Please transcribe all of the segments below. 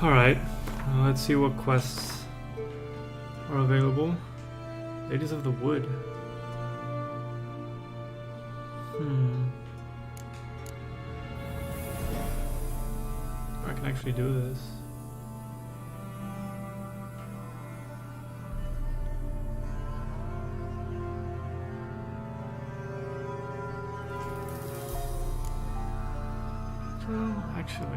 Alright, let's see what quests are available. Ladies of the Wood. I can actually do this. Well, actually.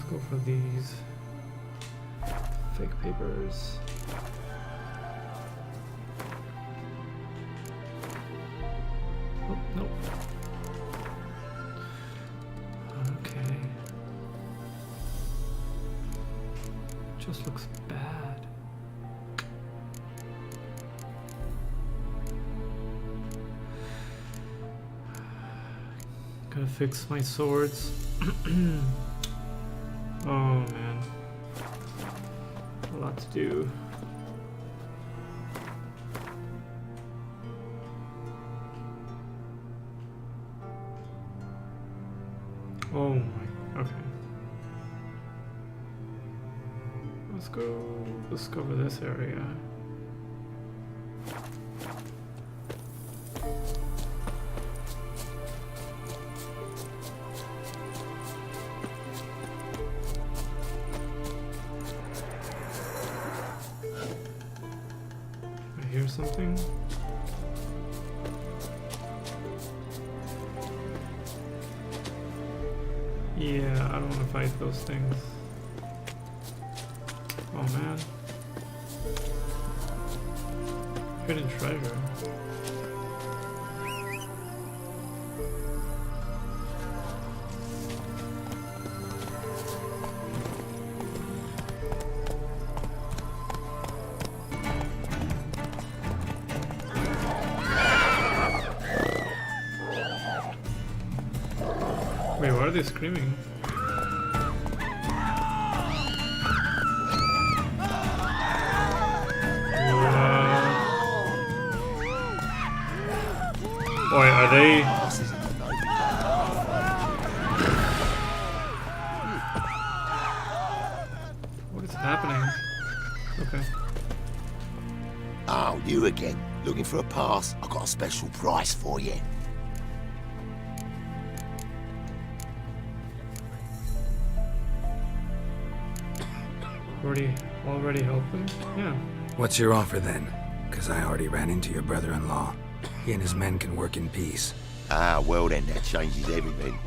Go for these fake papers. Oh, no. Okay. Just looks bad. Gotta fix my swords. Oh man, a lot to do. Oh my, okay. Let's go discover this area. Hear something? Yeah, I don't want to fight those things. Oh man. Hidden treasure. Wait, why are they screaming? Boy, are they... What is happening? Okay. Oh, you again. Looking for a pass? I've got a special price for you. Already helping? Yeah. What's your offer then? Because I already ran into your brother-in-law. He and his men can work in peace. Ah, well then, that changes everything.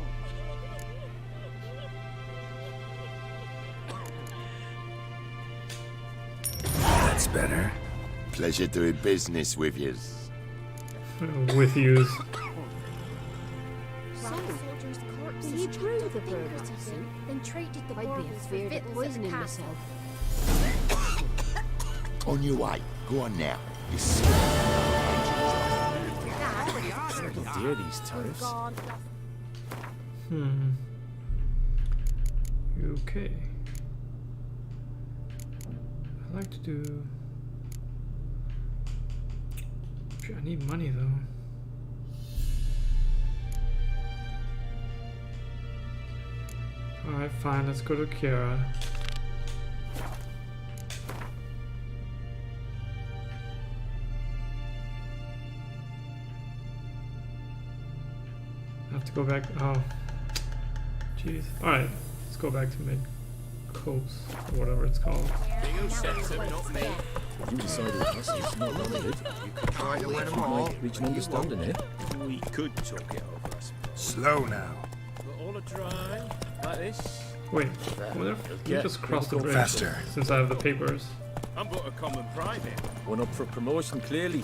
That's better. Pleasure doing business with you. With yous. He drew the bird off soup, then treated the I'd be warbles afraid for of victuals at poisoning the castle. myself. On your way. Go on now. This Dear these tariffs. Okay. I'd like to do... I need money though. Alright, fine, let's go to Keira. I have to go back. Oh, jeez. Alright, let's go back to Mid Coast, or whatever it's called. You decided this is not limited. You could try to win them all. Reach an understanding here. We could talk it over, I suppose. Slow now. But all a try, like this. Wait, you just crossed the bridge Faster. since I have the papers. I'm but a common private. One up for promotion, clearly.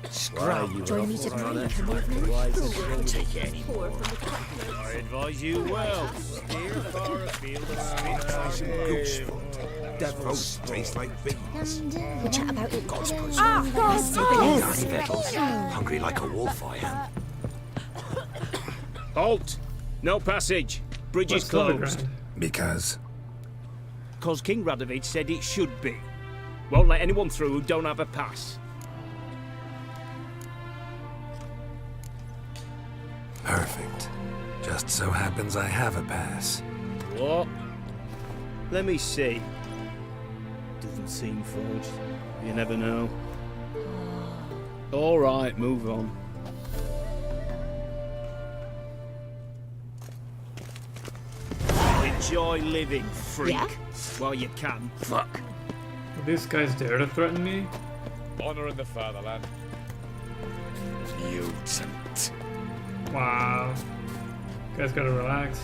Scrub. Join me to pray for Take it anymore. I advise you well. Steer far afield of spit. That roast tastes like beans. We chat about it. God's pussy. God! Hungry like a wolf, I am. Halt! No passage. Bridge is What's closed. Clovergrand? Because Cause King Radovich said it should be. Won't let anyone through who don't have a pass. perfect. Just so happens I have a pass. What? Let me see. Doesn't seem forged. You never know. All right, move on. Enjoy living, freak. Yeah? While you can. Fuck. Will these guys dare to threaten me? Honor in the fatherland. Mutant. Wow. You guys gotta relax.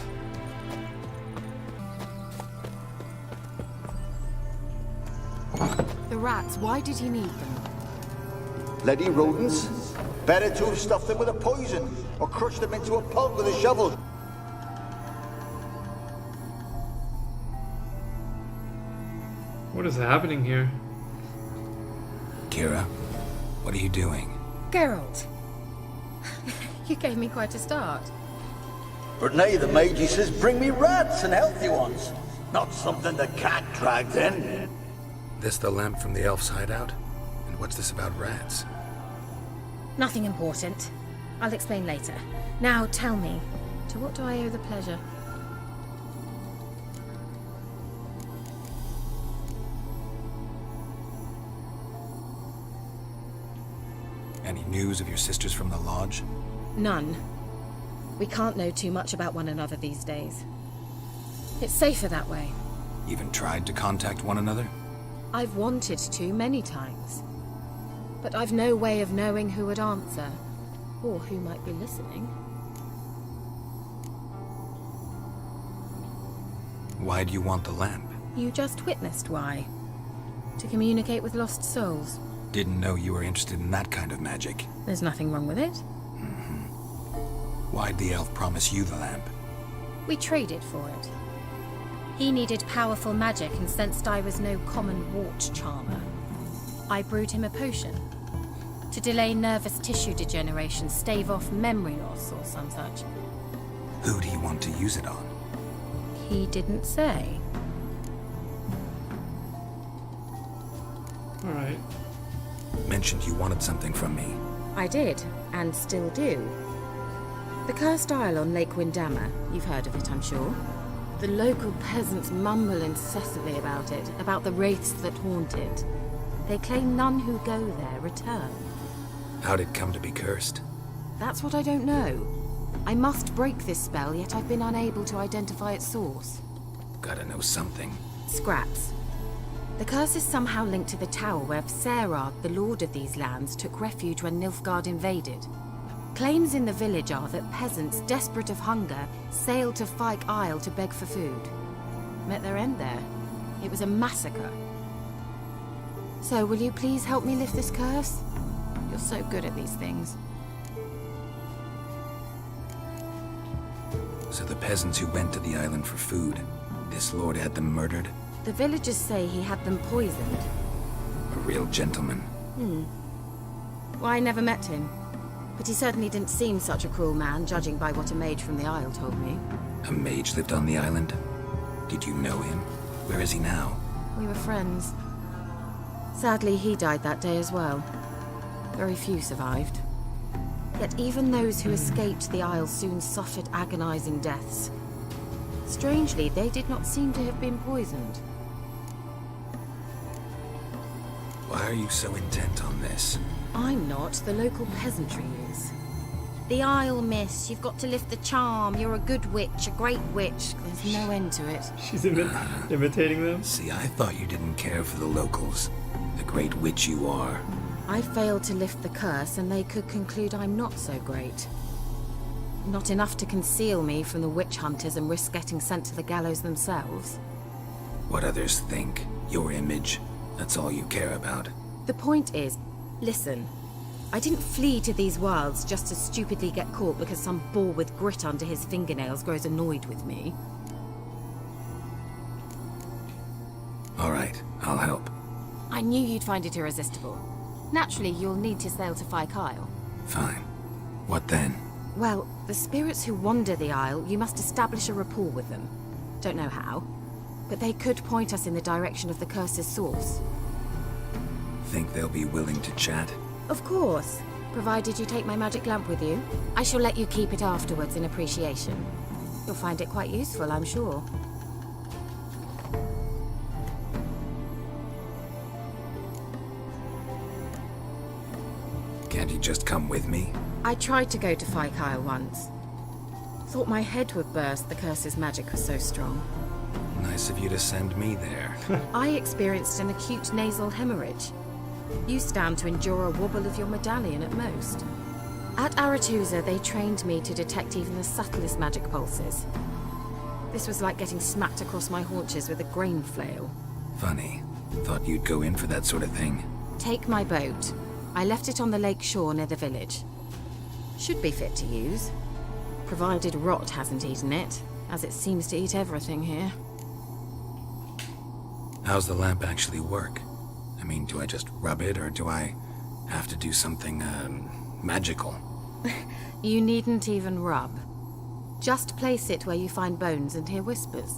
The rats, why did he need them? Bloody rodents. Better to have stuffed them with a poison or crushed them into a pulp with a shovel. What is happening here? Keira, what are you doing? Geralt. You gave me quite a start. But now the Magi says bring me rats and healthy ones. Not something the cat dragged in. This the lamp from the elf's hideout? And what's this about rats? Nothing important. I'll explain later. Now tell me, to what do I owe the pleasure? Any news of your sisters from the lodge? None. We can't know too much about one another these days. It's safer that way. Even tried to contact one another? I've wanted to many times. But I've no way of knowing who would answer, or who might be listening. Why do you want the lamp? You just witnessed why. To communicate with lost souls. Didn't know you were interested in that kind of magic. There's nothing wrong with it. Why'd the elf promise you the lamp? We traded for it. He needed powerful magic and sensed I was no common wart charmer. I brewed him a potion. To delay nervous tissue degeneration, stave off memory loss or some such. Who do you want to use it on? He didn't say. Alright. Mentioned you wanted something from me. I did, and still do. The cursed isle on Lake Windammer, you've heard of it, I'm sure. The local peasants mumble incessantly about it, about the wraiths that haunt it. They claim none who go there return. How'd it come to be cursed? That's what I don't know. I must break this spell, yet I've been unable to identify its source. Gotta know something. Scraps. The curse is somehow linked to the tower where Serad, the lord of these lands, took refuge when Nilfgaard invaded. Claims in the village are that peasants, desperate of hunger, sailed to Fyke Isle to beg for food. Met their end there. It was a massacre. So, will you please help me lift this curse? You're so good at these things. So the peasants who went to the island for food, this lord had them murdered? The villagers say he had them poisoned. A real gentleman. Well, I never met him. But he certainly didn't seem such a cruel man, judging by what a mage from the Isle told me. A mage lived on the island? Did you know him? Where is he now? We were friends. Sadly, he died that day as well. Very few survived. Yet even those who escaped the Isle soon suffered agonizing deaths. Strangely, they did not seem to have been poisoned. Why are you so intent on this? I'm not, the local peasantry is. The Isle, miss. You've got to lift the charm. You're a good witch, a great witch. There's no end to it. She's imitating them? See, I thought you didn't care for the locals. The great witch you are. I failed to lift the curse, and they could conclude I'm not so great. Not enough to conceal me from the witch hunters and risk getting sent to the gallows themselves. What others think, your image, that's all you care about. The point is, listen, I didn't flee to these wilds just to stupidly get caught because some boar with grit under his fingernails grows annoyed with me. All right, I'll help. I knew you'd find it irresistible. Naturally, you'll need to sail to Fyke Isle. Fine. What then? Well, the spirits who wander the Isle, you must establish a rapport with them. Don't know how, but they could point us in the direction of the curse's source. Think they'll be willing to chat? Of course, provided you take my magic lamp with you. I shall let you keep it afterwards in appreciation. You'll find it quite useful, I'm sure. Can't you just come with me? I tried to go to Kyle once. Thought my head would burst, the curse's magic was so strong. Nice of you to send me there. I experienced an acute nasal hemorrhage. You stand to endure a wobble of your medallion at most. At Aretusa, they trained me to detect even the subtlest magic pulses. This was like getting smacked across my haunches with a grain flail. Funny. Thought you'd go in for that sort of thing. Take my boat. I left it on the lake shore near the village. Should be fit to use. Provided rot hasn't eaten it, as it seems to eat everything here. How's the lamp actually work? I mean, do I just rub it, or do I have to do something, magical? You needn't even rub. Just place it where you find bones and hear whispers.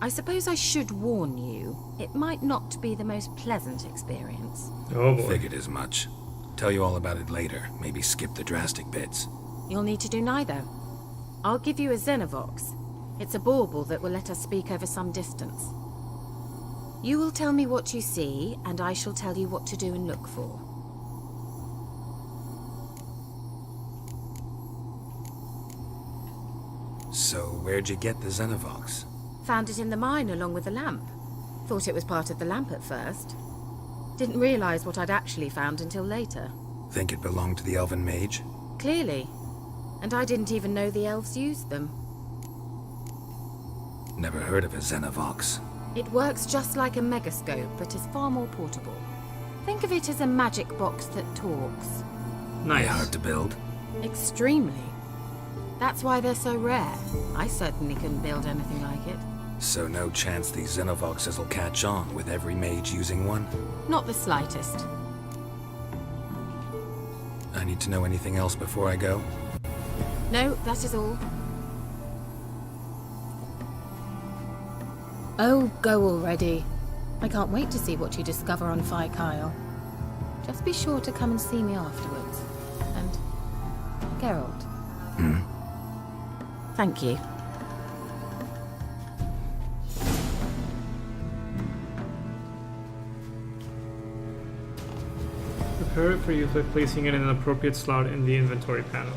I suppose I should warn you, it might not be the most pleasant experience. Oh boy. Figured as much. Tell you all about it later. Maybe skip the drastic bits. You'll need to do neither. I'll give you a Xenovox. It's a bauble that will let us speak over some distance. You will tell me what you see, and I shall tell you what to do and look for. So, where'd you get the Xenovox? Found it in the mine along with the lamp. Thought it was part of the lamp at first. Didn't realize what I'd actually found until later. Think it belonged to the elven mage? Clearly. And I didn't even know the elves used them. Never heard of a Xenovox. It works just like a megascope, but is far more portable. Think of it as a magic box that talks. Nice. Hard to build? Extremely. That's why they're so rare. I certainly couldn't build anything like it. So no chance these Xenovoxes will catch on with every mage using one? Not the slightest. I need to know anything else before I go? No, that is all. Oh, go already. I can't wait to see what you discover on Kyle. Just be sure to come and see me afterwards. And Geralt. Thank you. Prepare it for use by placing it in an appropriate slot in the inventory panel.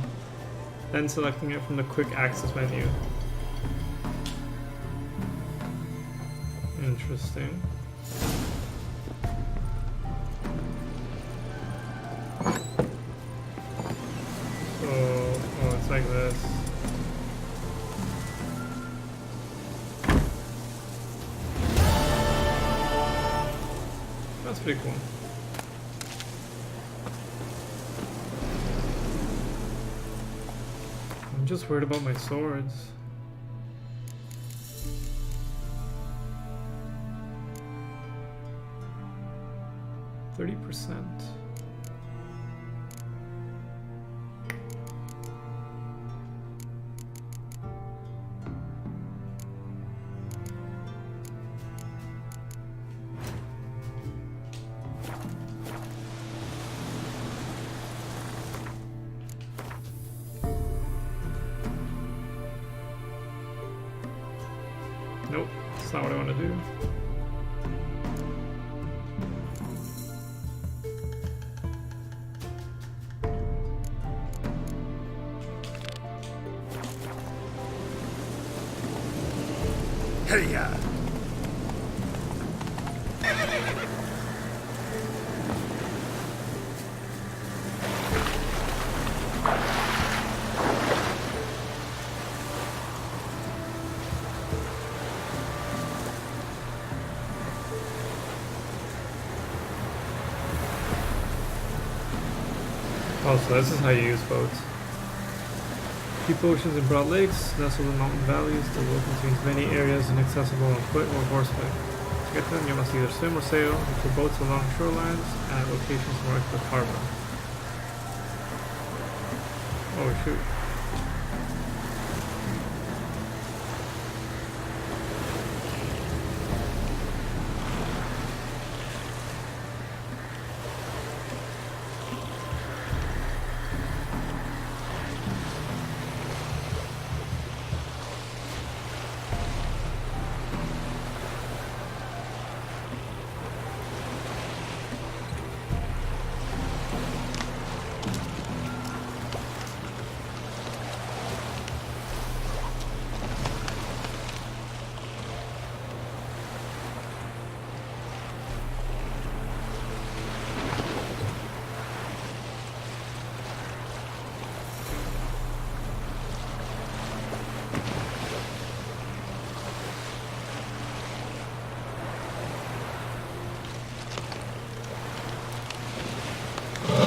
Then selecting it from the quick access menu. Interesting. So, oh, it's like this. That's pretty cool. I'm just worried about my swords. %. Nope, that's not what I want to do. Hey-ya! Oh, so this is how you use boats. Deep oceans and broad lakes, nestled in mountain valleys, the world contains many areas inaccessible on foot or horseback. To get them, you must either swim or sail with your boats along shorelines and at locations marked with harbor. Oh shoot.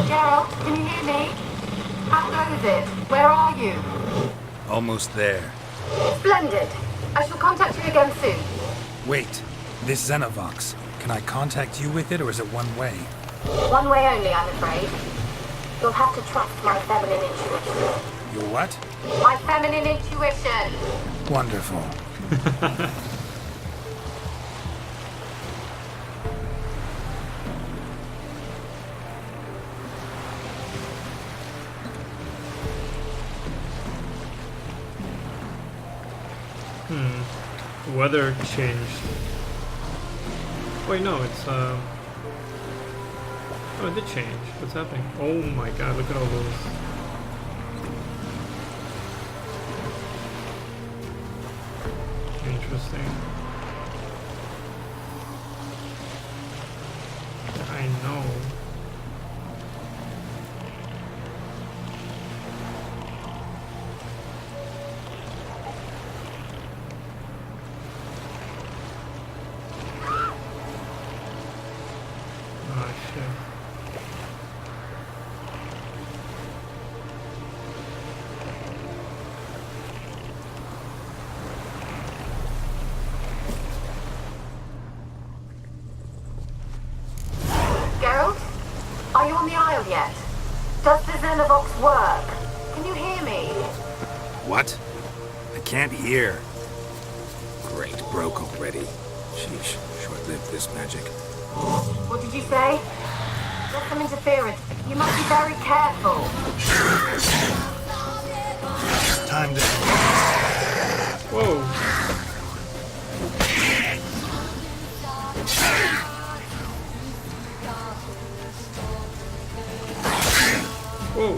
Gerald, can you hear me? How goes it? Where are you? Almost there. Splendid. I shall contact you again soon. Wait, this Xenovox. Can I contact you with it, or is it one way? One way only, I'm afraid. You'll have to trust my feminine intuition. Your what? My feminine intuition! Wonderful. The weather changed. Wait, no, it's oh, it did change. What's happening? Oh my god, look at all those. Interesting. I know. Oh shit. Gerald? Are you on the Isle yet? Does the Xenovox work? Can you hear me? What? I can't hear. Great, broke already. Sheesh, short-lived this magic. What did you say? There's some interference. You must be very careful. Time to... Whoa. Whoa.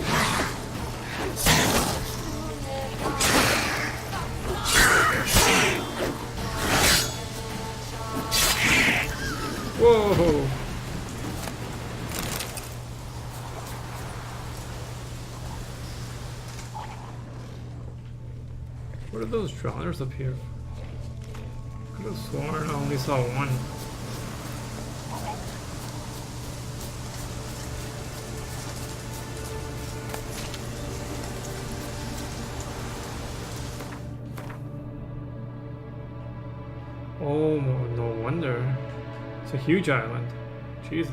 Whoa. What are those drowners up here? Could have sworn I only saw one. Oh, no wonder. It's a huge island. Jesus.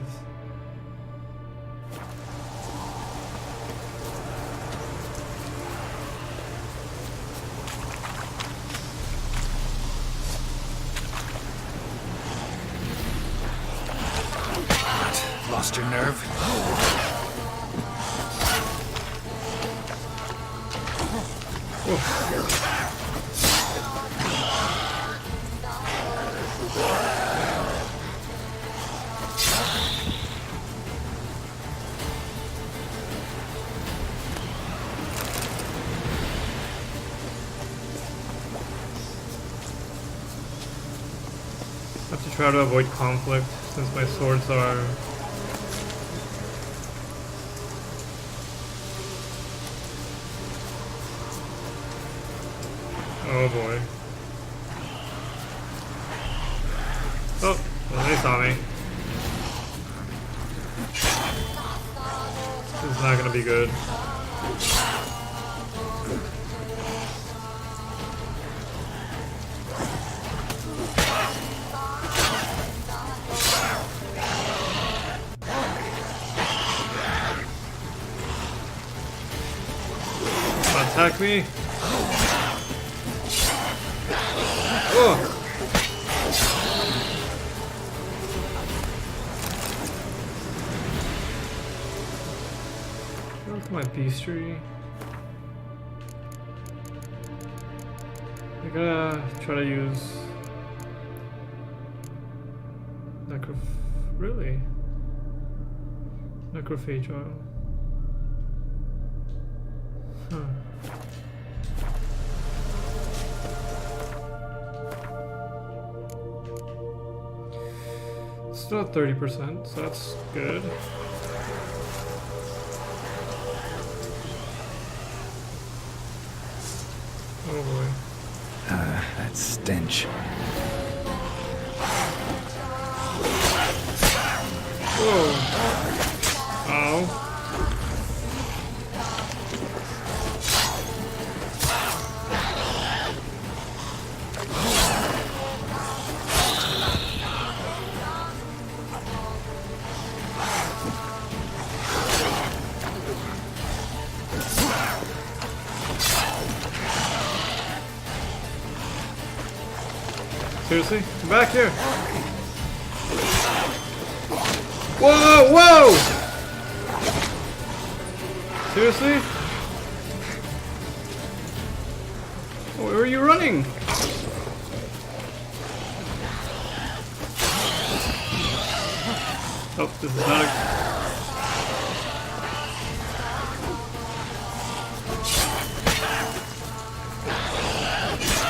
Lost your nerve? I have to try to avoid conflict since my swords are... Oh boy. Oh, well they saw me. This is not gonna be good. attack me. Oh. Where's my beastry? I gotta try to use really? Necrophage oil. Huh. Still at 30%, so that's good. Oh boy. That stench. Whoa. Ow. Seriously? Come back here! Whoa! Whoa! Seriously? Where are you running? Oh, this is not a...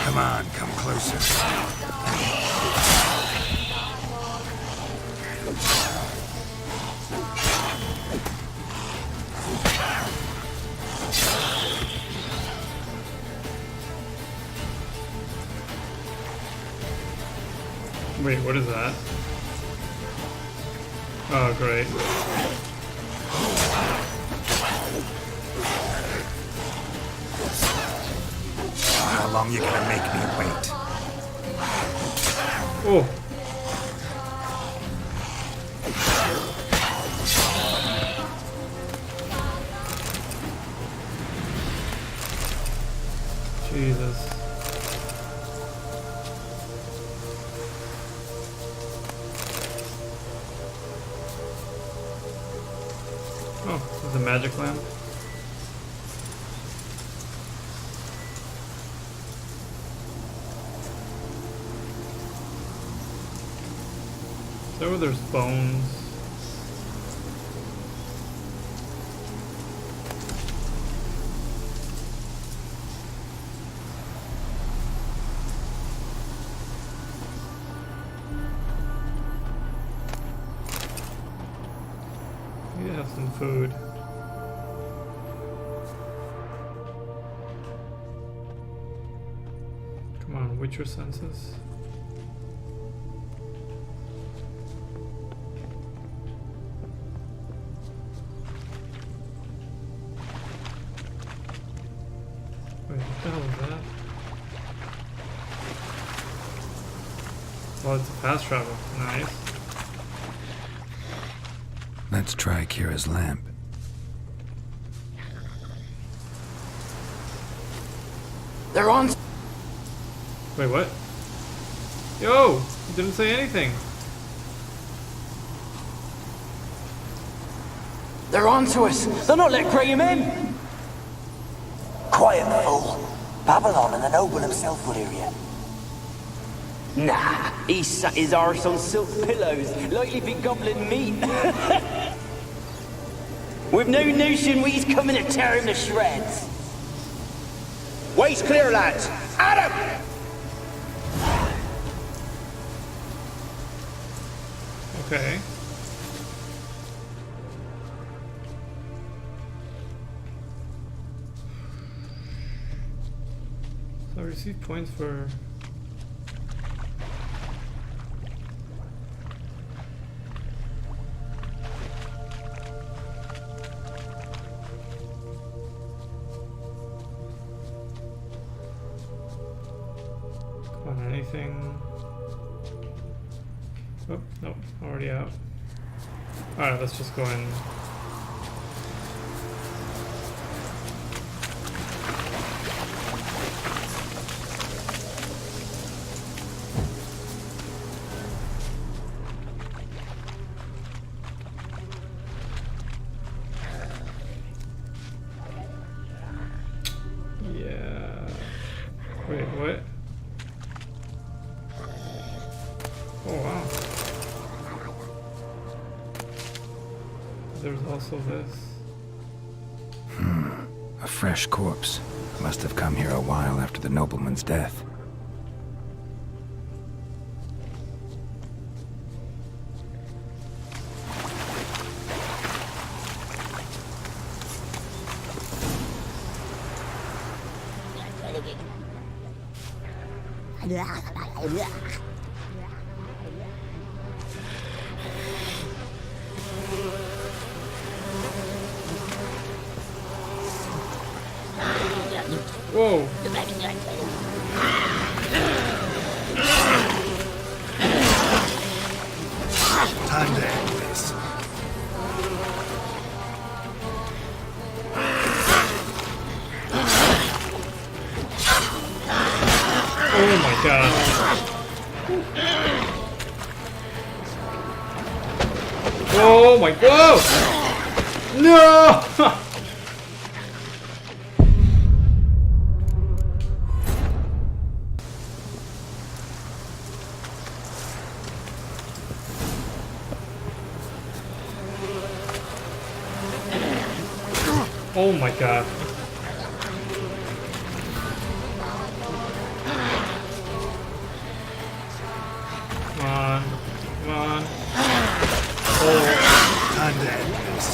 Come on, come closer. Wait, what is that? Oh, great. How long you gonna make me wait? Oh. Jesus. Oh, this is a magic lamp. Is that where there's bones? Maybe I have some food. Come on, Witcher senses. Wait, what the hell is that? Oh, it's a fast travel. Nice. Let's try Keira's lamp. They're on. Wait, what? Yo! You didn't say anything. They're on to us. They're not letting Graham in. Quiet, fool. Babylon and the noble himself will hear you. Nah, he sat his arse on silk pillows, like he'd be gobbling meat. We've no notion he's coming to tear him to shreds. Waist clear, lads. At him! Okay. So I received points for... on anything. Oh, nope, already out. Alright, let's just go in. Yeah. Wait, what? Oh wow. There's also this. A fresh corpse. Must have come here a while after the nobleman's death. Whoa! Time to end this. Oh my god. Oh my god! No! Oh my god. Come on. Come on. Oh. Time to end this.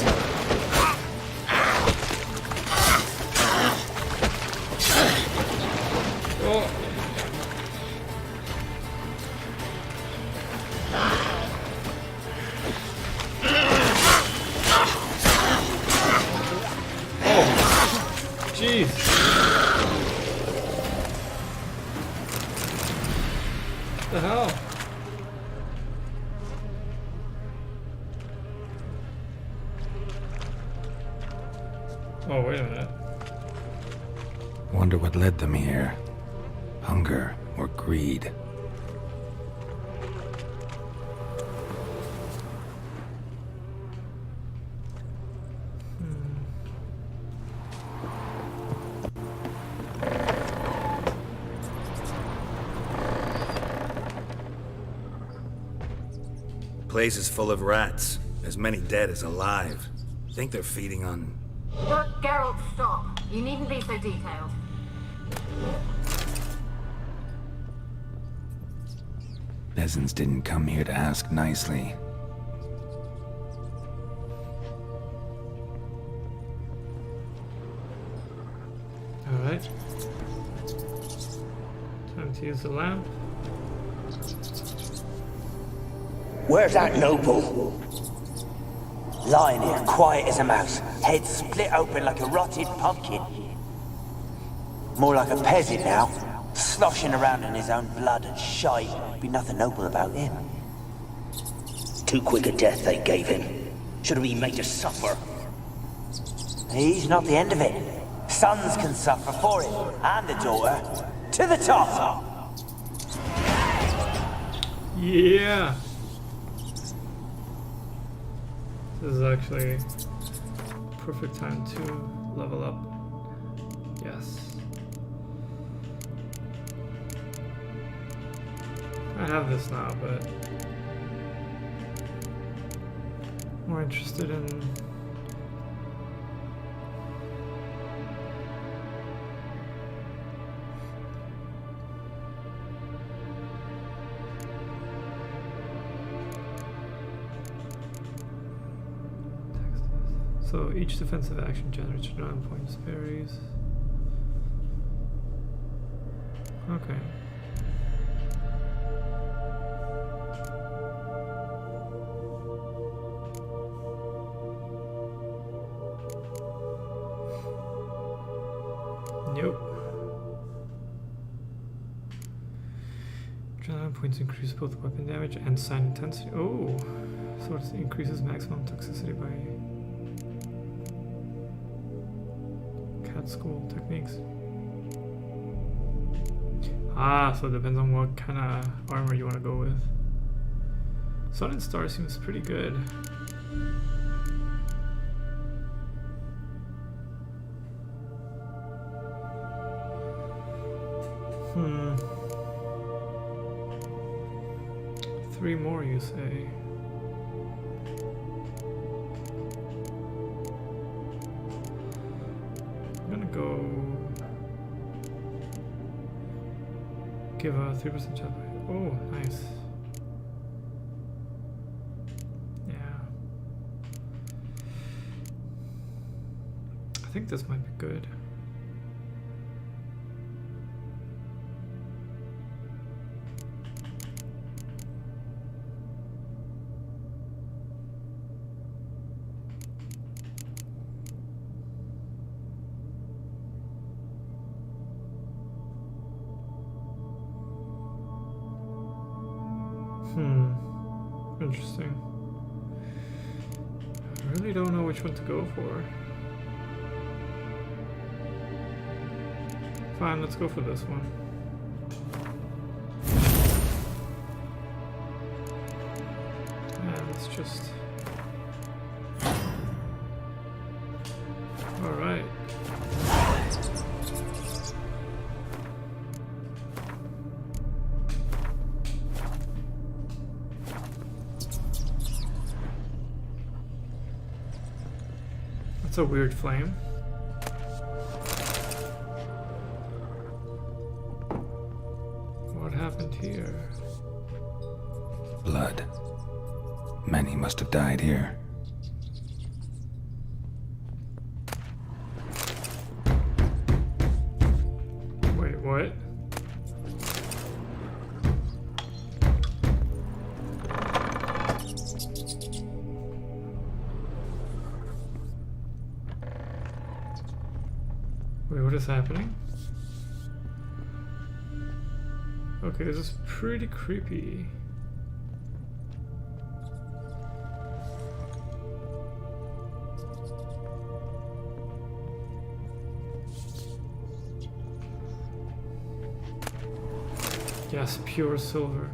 Oh. Oh. Jeez. What the hell? Oh, wait a minute. Wonder what led them here. Hunger or greed. Place is full of rats. As many dead as alive. Think they're feeding on... Geralt, stop. You needn't be so detailed. Peasants didn't come here to ask nicely. Alright. Time to use the lamp. Where's that noble? Lying here, quiet as a mouse, head split open like a rotted pumpkin. More like a peasant now, sloshing around in his own blood and shite. Be nothing noble about him. Too quick a death they gave him. Should have been made to suffer. He's not the end of it. Sons can suffer for it, and a daughter. To the top! Yeah! This is actually perfect time to level up. Yes. I have this now, but more interested in so each defensive action generates 9 points, varies. Okay. Nope. 9 points increase both weapon damage and sign intensity. Oh, so it increases maximum toxicity by school techniques. Ah, so it depends on what kind of armor you want to go with. Sun and Star seems pretty good. 3 more, you say? I'm gonna go give a 3% chance. Oh, nice. Yeah. I think this might be good. Interesting. I really don't know which one to go for. Fine, let's go for this one. And let's just... Alright. That's a weird flame. What happened here? Blood. Many must have died here. Wait, what? Wait, what is happening? Okay, this is pretty creepy. Yes, pure silver.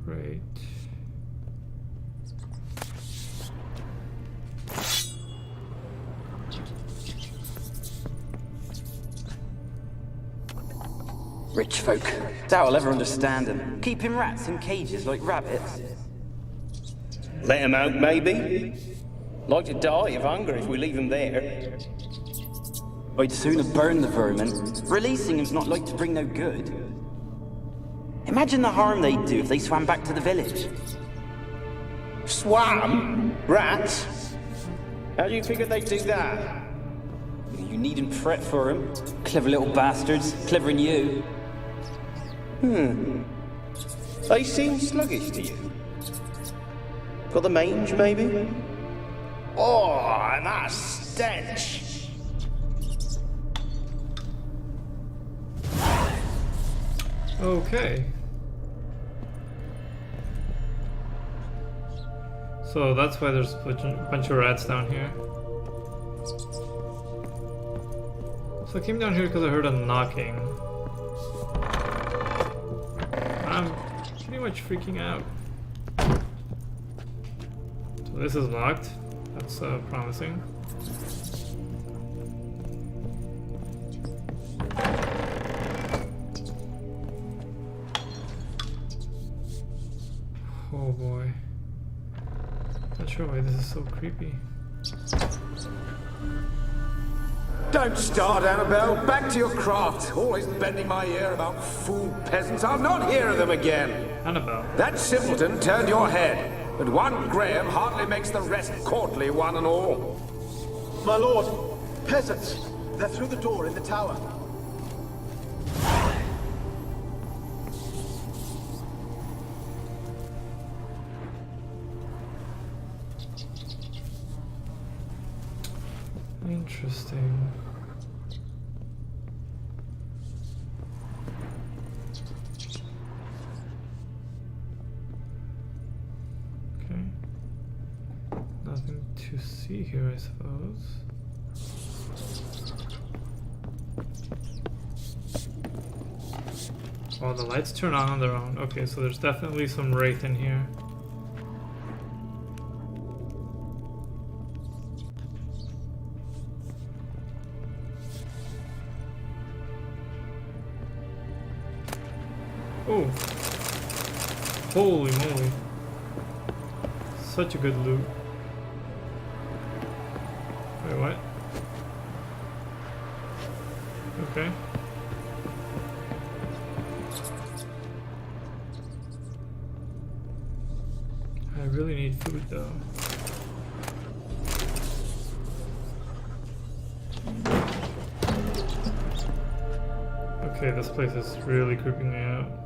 Great. Rich folk. Doubt I'll ever understand them. Keeping rats in cages like rabbits. Let him out, maybe? Like to die of hunger if we leave him there. I'd sooner burn the vermin. Releasing him's not like to bring no good. Imagine the harm they'd do if they swam back to the village. Swam? Rats? How do you figure they'd do that? You needn't fret for them. Clever little bastards. Clever than you. They seem sluggish to you. Got the mange, maybe? Oh, and that stench! Okay. So that's why there's a bunch of rats down here. So I came down here because I heard a knocking. I'm pretty much freaking out. So this is locked. That's promising. Oh boy. Not sure why this is so creepy. Don't start, Annabelle. Back to your craft. Always bending my ear about fool peasants. I'll not hear of them again. Annabelle. That simpleton turned your head, but one Graham hardly makes the rest courtly, one and all. My lord, peasants. They're through the door in the tower. Interesting. Okay. Nothing to see here, I suppose. Oh, the lights turn on their own. Okay, so there's definitely some wraith in here. Oh. Holy moly. Such a good loot. Wait, what? Okay. I really need food though. Okay, this place is really creeping me out.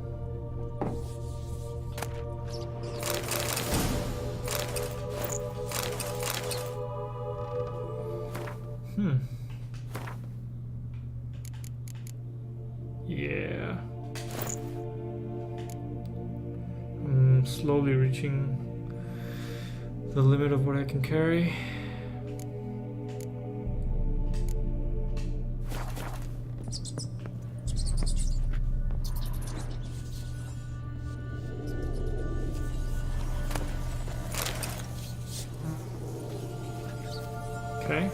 Yeah. I'm slowly reaching the limit of what I can carry. Okay.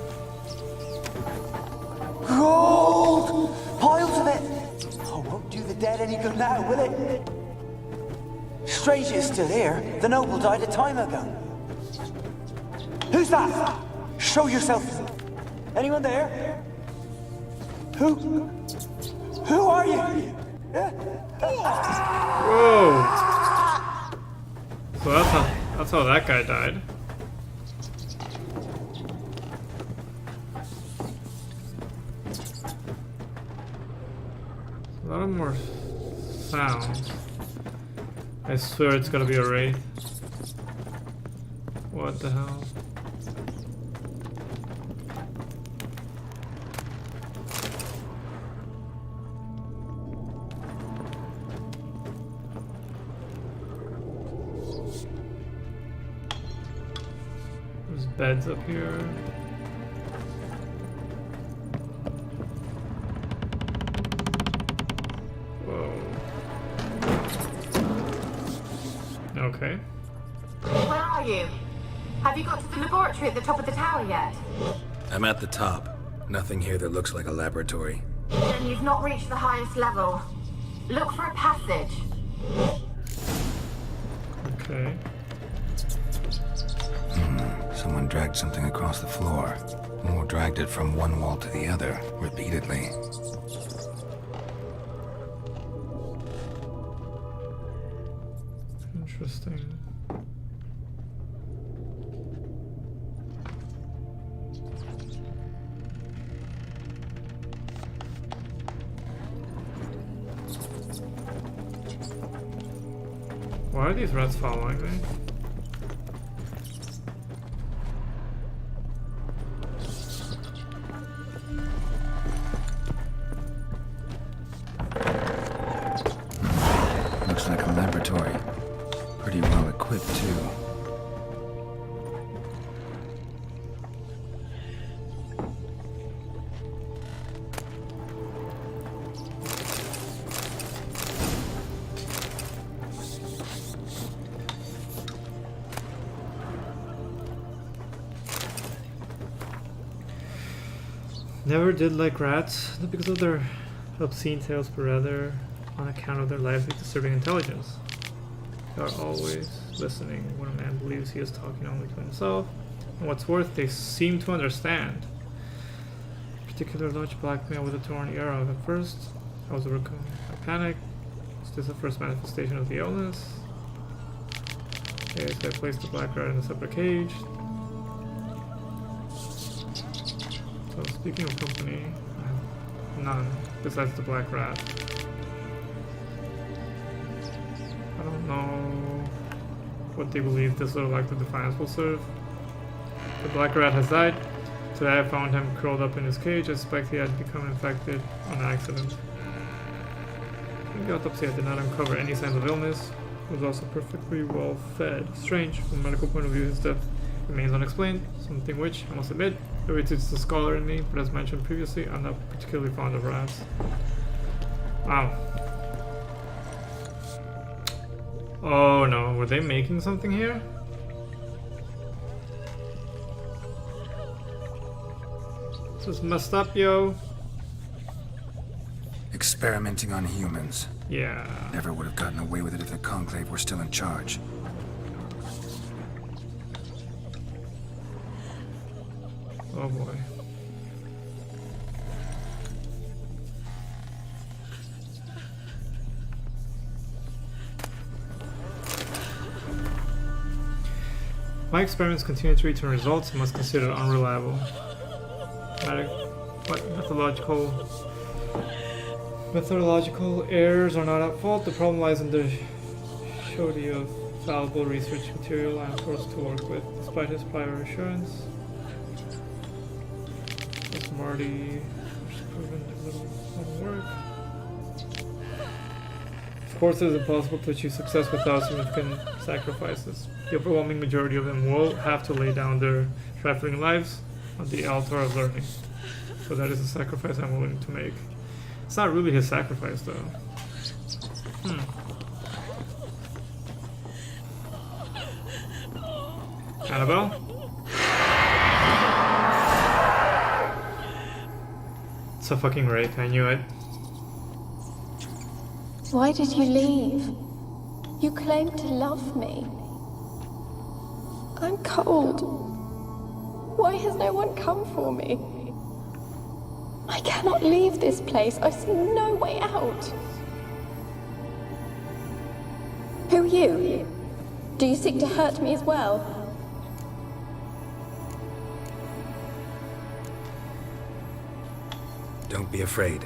Gold! Piles of it! Oh, won't do the dead any good now, will it? Strange it's still here. The noble died a time ago. Who's that? Show yourself. Anyone there? Who are you? Whoa! So that's how that guy died. A lot of more sounds. I swear it's gonna be a wraith. What the hell? There's beds up here. Okay. Where are you? Have you got to the laboratory at the top of the tower yet? I'm at the top. Nothing here that looks like a laboratory. Then you've not reached the highest level. Look for a passage. Okay. Someone dragged something across the floor. Or dragged it from one wall to the other, repeatedly. Interesting. Why are these rats following me? Looks like a laboratory. Pretty well equipped, too. Never did like rats, not because of their obscene tales, but rather on account of their lively, disturbing intelligence. They are always listening when a man believes he is talking only to himself, and what's worth, they seem to understand. A particular large black male with a torn arrow. At first, I was overcome by panic. Is this the first manifestation of the illness? Okay, so I placed the black rat in a separate cage. So speaking of company, I have none besides the black rat. I don't know what they believe this little act of defiance will serve. The black rat has died. Today I found him curled up in his cage. I suspect he had become infected on accident. In the autopsy I did not uncover any signs of illness. He was also perfectly well fed. Strange, from a medical point of view his death remains unexplained, something which, I must admit, irritates the scholar in me, but as mentioned previously, I'm not particularly fond of rats. Wow. Oh no, were they making something here? This is messed up, yo. Experimenting on humans. Yeah. Never would have gotten away with it if the Conclave were still in charge. Oh boy. My experiments continue to return results and must consider unreliable. Methodological errors are not at fault. The problem lies in the shortage of fallible research material I am forced to work with, despite his prior assurance. This Marty has proven a little won't work. Of course, it is impossible to achieve success without significant sacrifices. The overwhelming majority of them will have to lay down their trifling lives on the altar of learning. So that is a sacrifice I'm willing to make. It's not really his sacrifice, though. Annabelle? It's a fucking rape, I knew it. Why did you leave? You claimed to love me. I'm cold. Why has no one come for me? I cannot leave this place. I see no way out. Who are you? Do you seek to hurt me as well? Don't be afraid.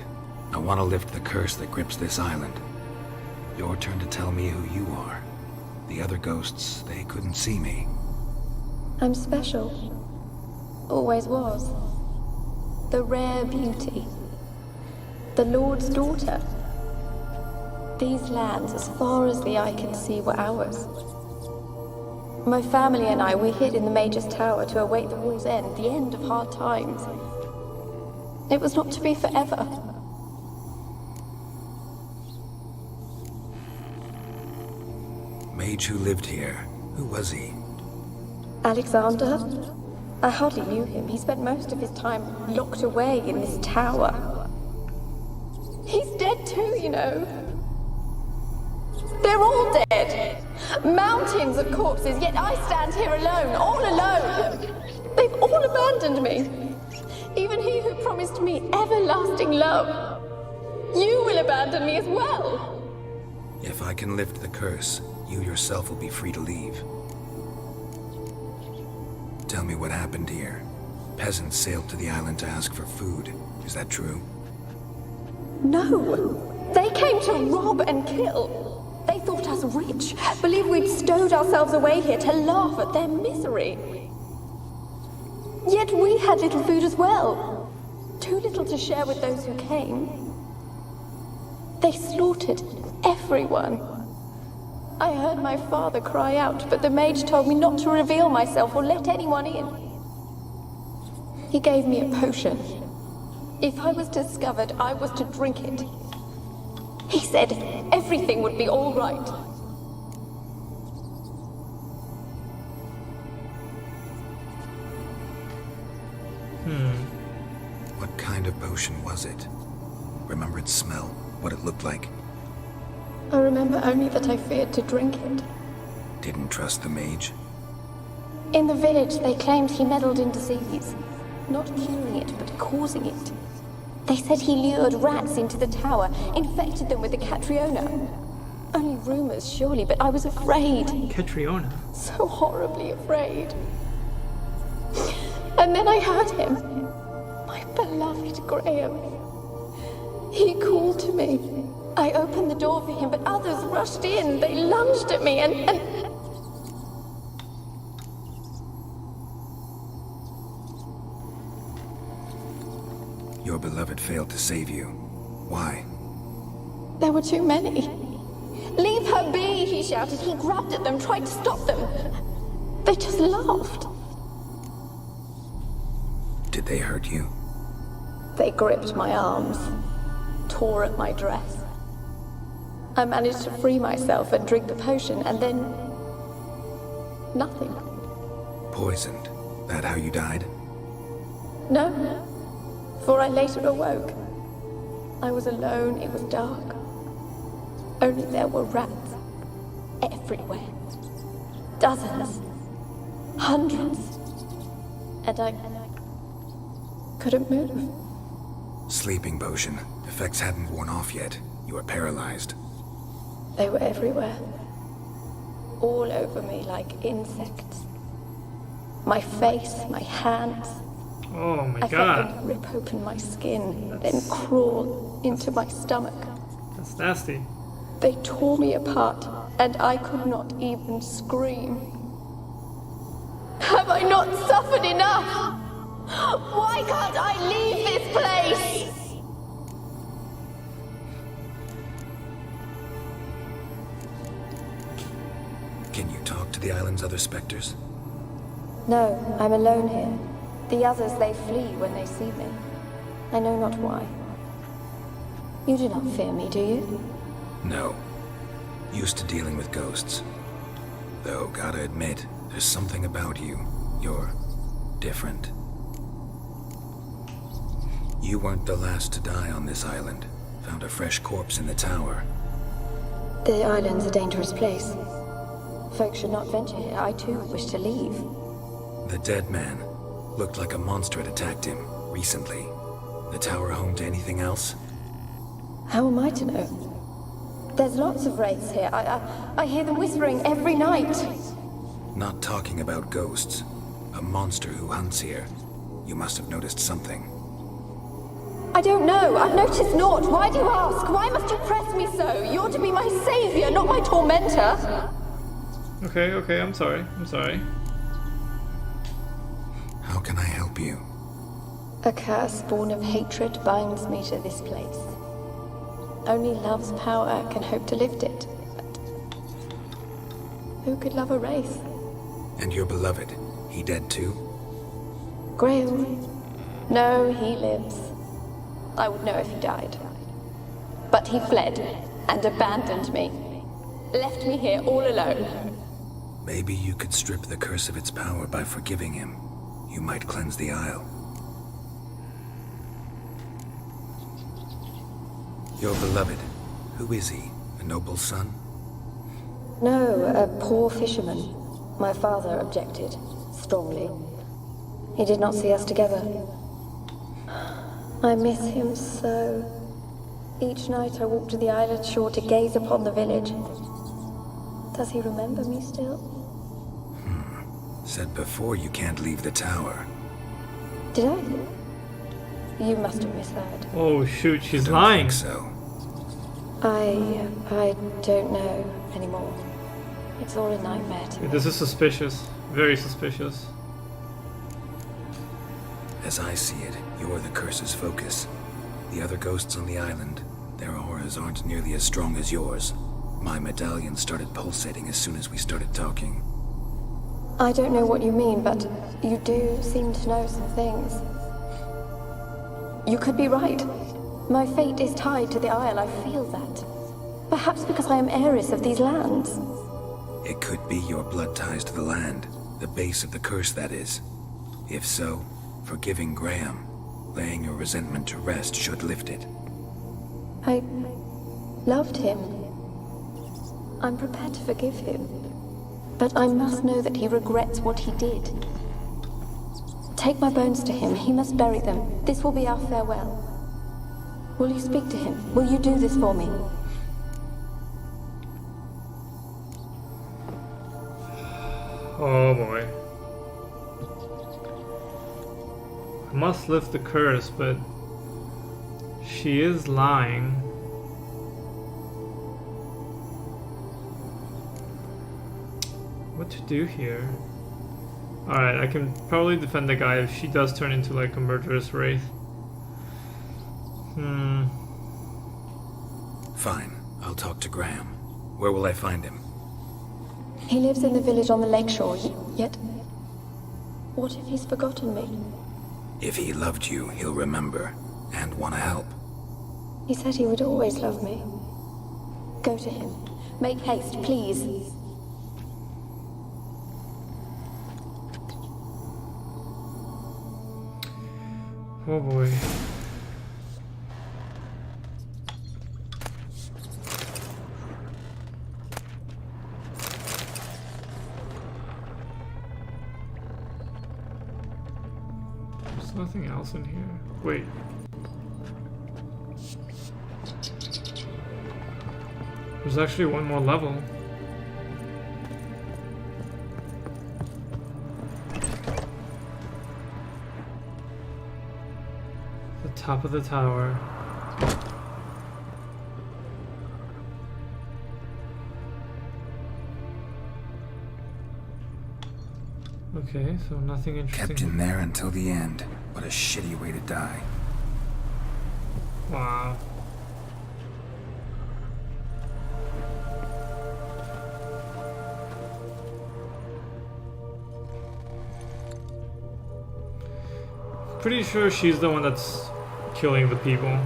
I want to lift the curse that grips this island. Your turn to tell me who you are. The other ghosts, they couldn't see me. I'm special. Always was. The rare beauty. The Lord's daughter. These lands, as far as the eye can see, were ours. My family and I, we hid in the Major's Tower to await the war's end, the end of hard times. It was not to be forever. Mage who lived here. Who was he? Alexander? I hardly knew him. He spent most of his time locked away in this tower. He's dead too, you know. They're all dead. Mountains of corpses, yet I stand here alone, all alone. They've all abandoned me. Even he who promised me everlasting love. You will abandon me as well. If I can lift the curse, you yourself will be free to leave. Tell me what happened here. Peasants sailed to the island to ask for food. Is that true? No. They came to rob and kill. They thought us rich, believed we'd stowed ourselves away here to laugh at their misery. Yet we had little food as well. Too little to share with those who came. They slaughtered everyone. I heard my father cry out, but the mage told me not to reveal myself or let anyone in. He gave me a potion. If I was discovered, I was to drink it. He said everything would be all right. What kind of potion was it? Remember its smell? What it looked like? I remember only that I feared to drink it. Didn't trust the mage? In the village, they claimed he meddled in disease. Not curing it, but causing it. They said he lured rats into the tower, infected them with the Catriona. Only rumors, surely, but I was afraid. Catriona? So horribly afraid. And then I heard him. My beloved Graham. He called to me. I opened the door for him, but others rushed in. They lunged at me and... Your beloved failed to save you. Why? There were too many. Leave her be, he shouted. He grabbed at them, tried to stop them. They just laughed. Did they hurt you? They gripped my arms, tore at my dress. I managed to free myself and drink the potion, and then... nothing. Poisoned. That how you died? No, for I later awoke. I was alone, it was dark. Only there were rats everywhere. Dozens. Hundreds. And I couldn't move. Sleeping potion. Effects hadn't worn off yet. You were paralyzed. They were everywhere. All over me like insects. My face, my hands. Oh my I god. felt them rip open my skin, then crawl into my stomach. That's nasty. They tore me apart, and I could not even scream. Have I not suffered enough? Why can't I leave this place? Can you talk to the island's other specters? No, I'm alone here. The others, they flee when they see me. I know not why. You do not fear me, do you? No. Used to dealing with ghosts. Though, gotta admit, there's something about you. You're different. You weren't the last to die on this island. Found a fresh corpse in the tower. The island's a dangerous place. Folks should not venture here. I too wish to leave. The dead man. Looked like a monster had attacked him, recently. The tower home to anything else? How am I to know? There's lots of wraiths here. I hear them whispering every night. Not talking about ghosts. A monster who hunts here. You must have noticed something. I don't know. I've noticed naught. Why do you ask? Why must you press me so? You're to be my savior, not my tormentor. Okay, I'm sorry. How can I help you? A curse born of hatred binds me to this place. Only love's power can hope to lift it. But who could love a wraith? And your beloved, he dead too? Graham? No, he lives. I would know if he died. But he fled and abandoned me. Left me here all alone. Maybe you could strip the curse of its power by forgiving him. You might cleanse the Isle. Your beloved, who is he? A noble son? No, a poor fisherman. My father objected, strongly. He did not see us together. I miss him so. Each night I walk to the island shore to gaze upon the village. Does he remember me still? Said before you can't leave the tower. Did I? You must have misheard. Oh shoot, she's Don't lying. think so. I don't know anymore. It's all a nightmare to me. This is suspicious. Very suspicious. As I see it, you're the curse's focus. The other ghosts on the island, their auras aren't nearly as strong as yours. My medallion started pulsating as soon as we started talking. I don't know what you mean, but you do seem to know some things. You could be right. My fate is tied to the Isle, I feel that. Perhaps because I am heiress of these lands. It could be your blood ties to the land, the base of the curse, that is. If so, forgiving Graham, laying your resentment to rest should lift it. I loved him. I'm prepared to forgive him. But I must know that he regrets what he did. Take my bones to him. He must bury them. This will be our farewell. Will you speak to him? Will you do this for me? Oh boy. I must lift the curse, but she is lying. What to do here? Alright, I can probably defend the guy if she does turn into like a murderous wraith. Fine, I'll talk to Graham. Where will I find him? He lives in the village on the lakeshore, yet... What if he's forgotten me? If he loved you, he'll remember, and want to help. He said he would always love me. Go to him. Make haste, please. Oh boy. There's nothing else in here. Wait. There's actually one more level. The top of the tower. Okay, so nothing interesting. Kept in there until the end. What a shitty way to die. Wow. Pretty sure she's the one that's killing the people.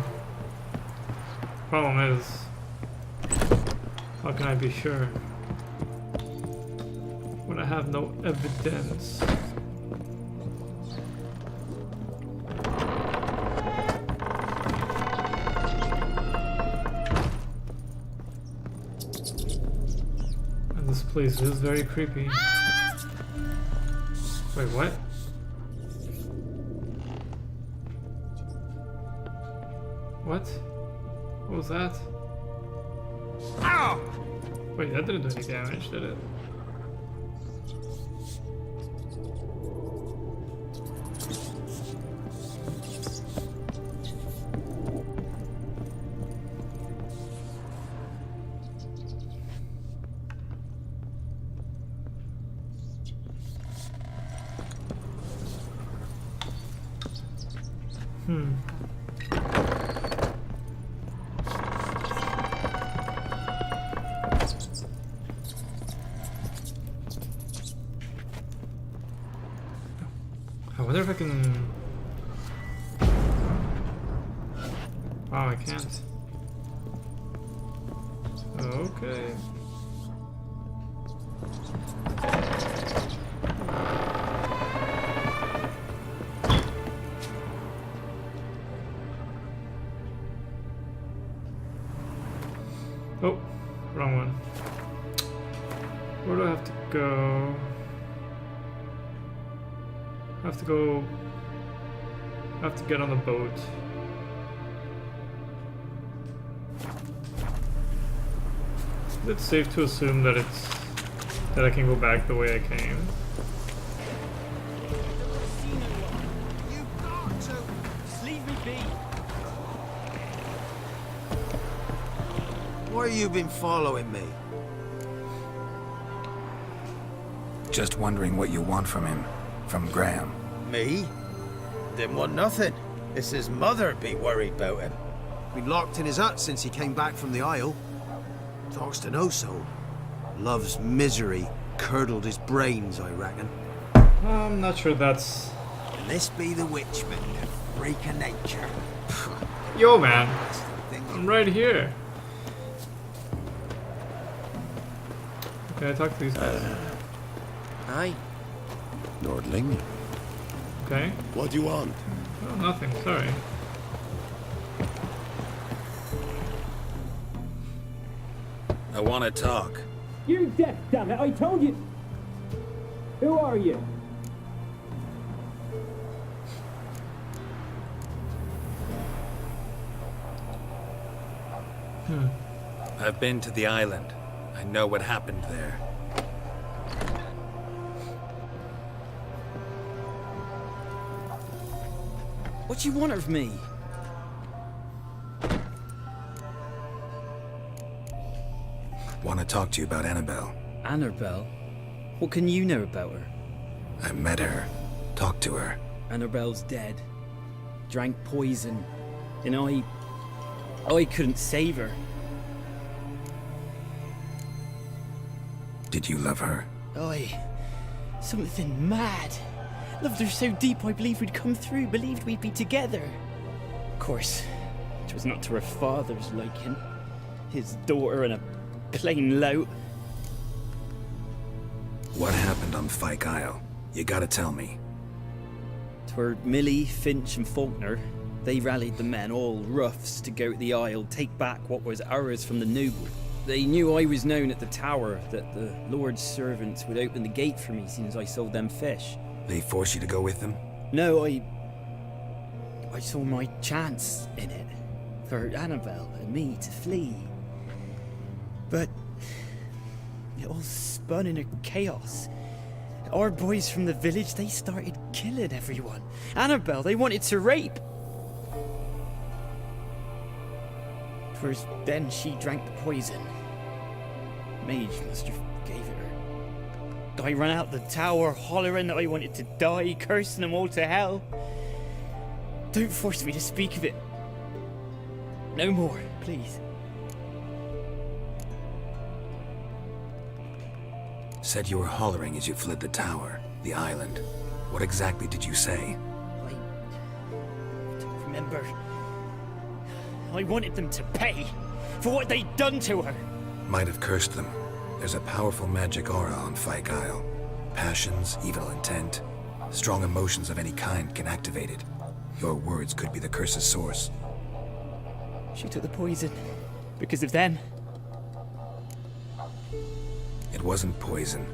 Problem is, how can I be sure when I have no evidence? And this place is very creepy. Wait, what? What? What was that? Ow! Wait, that didn't do any damage, did it? I wonder if I can... Wow, I can't. Okay. Oh, wrong one. Where do I have to go? I have to go... I have to get on the boat. Is it safe to assume that I can go back the way I came? You've got to! Just leave me be! Why you been following me? Just wondering what you want from him. From Graham. Me? Didn't want nothing. It's his mother be worried about him. Been locked in his hut since he came back from the Isle. Talks to no soul. Love's misery curdled his brains, I reckon. I'm not sure that's... And this be the witchman, the freak of nature. Yo, man. I'm right here. Can I talk to these guys? Aye. Nordling? Okay. What do you want? Oh, nothing, sorry. I want to talk. You're deaf, damn it! I told you! Who are you? I've been to the island. I know what happened there. What do you want of me? Want to talk to you about Annabelle. Annabelle? What can you know about her? I met her. Talked to her. Annabelle's dead. Drank poison. And I couldn't save her. Did you love her? Something mad. Loved her so deep I believed we'd come through, believed we'd be together. Of course, it was not to her father's liking. his daughter and a plain lout. What happened on Fyke Isle? You gotta tell me. Twere Millie, Finch and Faulkner. They rallied the men, all roughs, to go to the Isle, take back what was ours from the noble. They knew I was known at the tower, that the Lord's servants would open the gate for me since I sold them fish. They forced you to go with them? No, I saw my chance in it, for Annabelle and me to flee. But it all spun in a chaos. Our boys from the village, they started killing everyone. Annabelle, they wanted to rape. 'Twas then she drank the poison. Mage must have gave it her. I ran out the tower hollering that I wanted to die, cursing them all to hell. Don't force me to speak of it. No more, please. Said you were hollering as you fled the tower, the island. What exactly did you say? I don't remember. I wanted them to pay for what they'd done to her. Might have cursed them. There's a powerful magic aura on Fyke Isle. Passions, evil intent, strong emotions of any kind can activate it. Your words could be the curse's source. She took the poison because of them. It wasn't poison.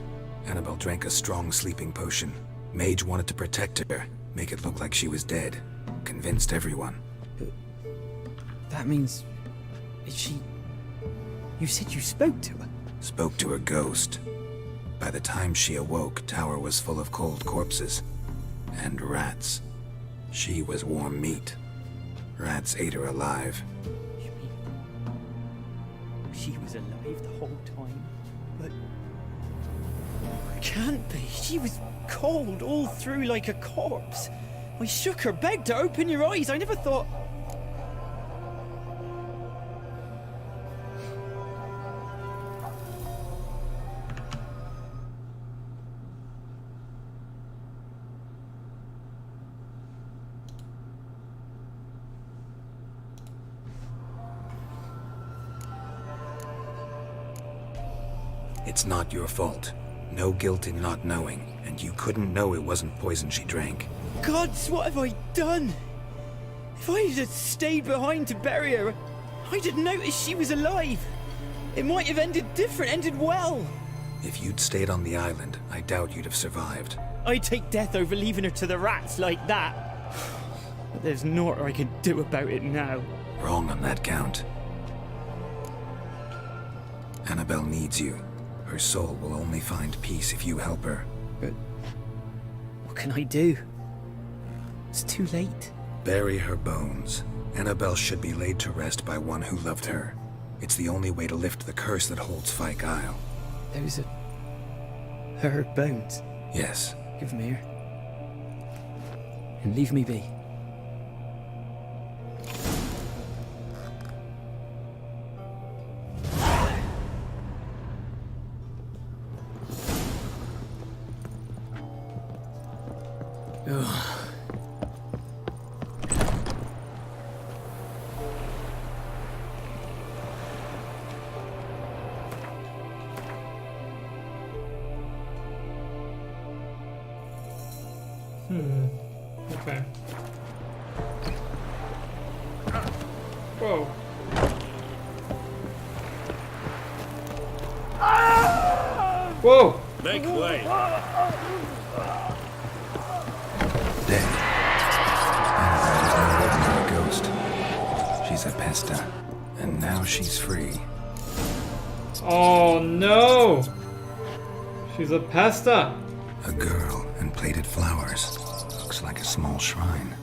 Annabelle drank a strong sleeping potion. Mage wanted to protect her, make it look like she was dead. Convinced everyone. That means... she... You said you spoke to her? Spoke to her ghost. By the time she awoke, tower was full of cold corpses. And rats. She was warm meat. Rats ate her alive. You mean... she was alive the whole time? But... can't be. She was cold all through like a corpse. I shook her, begged her, open your eyes. I never thought... It's not your fault. No guilt in not knowing, and you couldn't know it wasn't poison she drank. Gods, what have I done? If I had stayed behind to bury her, I'd have noticed she was alive. It might have ended different, ended well. If you'd stayed on the island, I doubt you'd have survived. I'd take death over leaving her to the rats like that. But there's naught I can do about it now. Wrong on that count. Annabelle needs you. Her soul will only find peace if you help her. But what can I do? It's too late. Bury her bones. Annabelle should be laid to rest by one who loved her. It's the only way to lift the curse that holds Fyke Isle. Those are... her bones? Yes. Give them here. And leave me be. Okay. Whoa. Whoa! Make way! Dead. Annabelle is no longer a ghost. She's a pesta. And now she's free. Oh no! She's a pesta! A girl and plated flowers. Looks like a small shrine.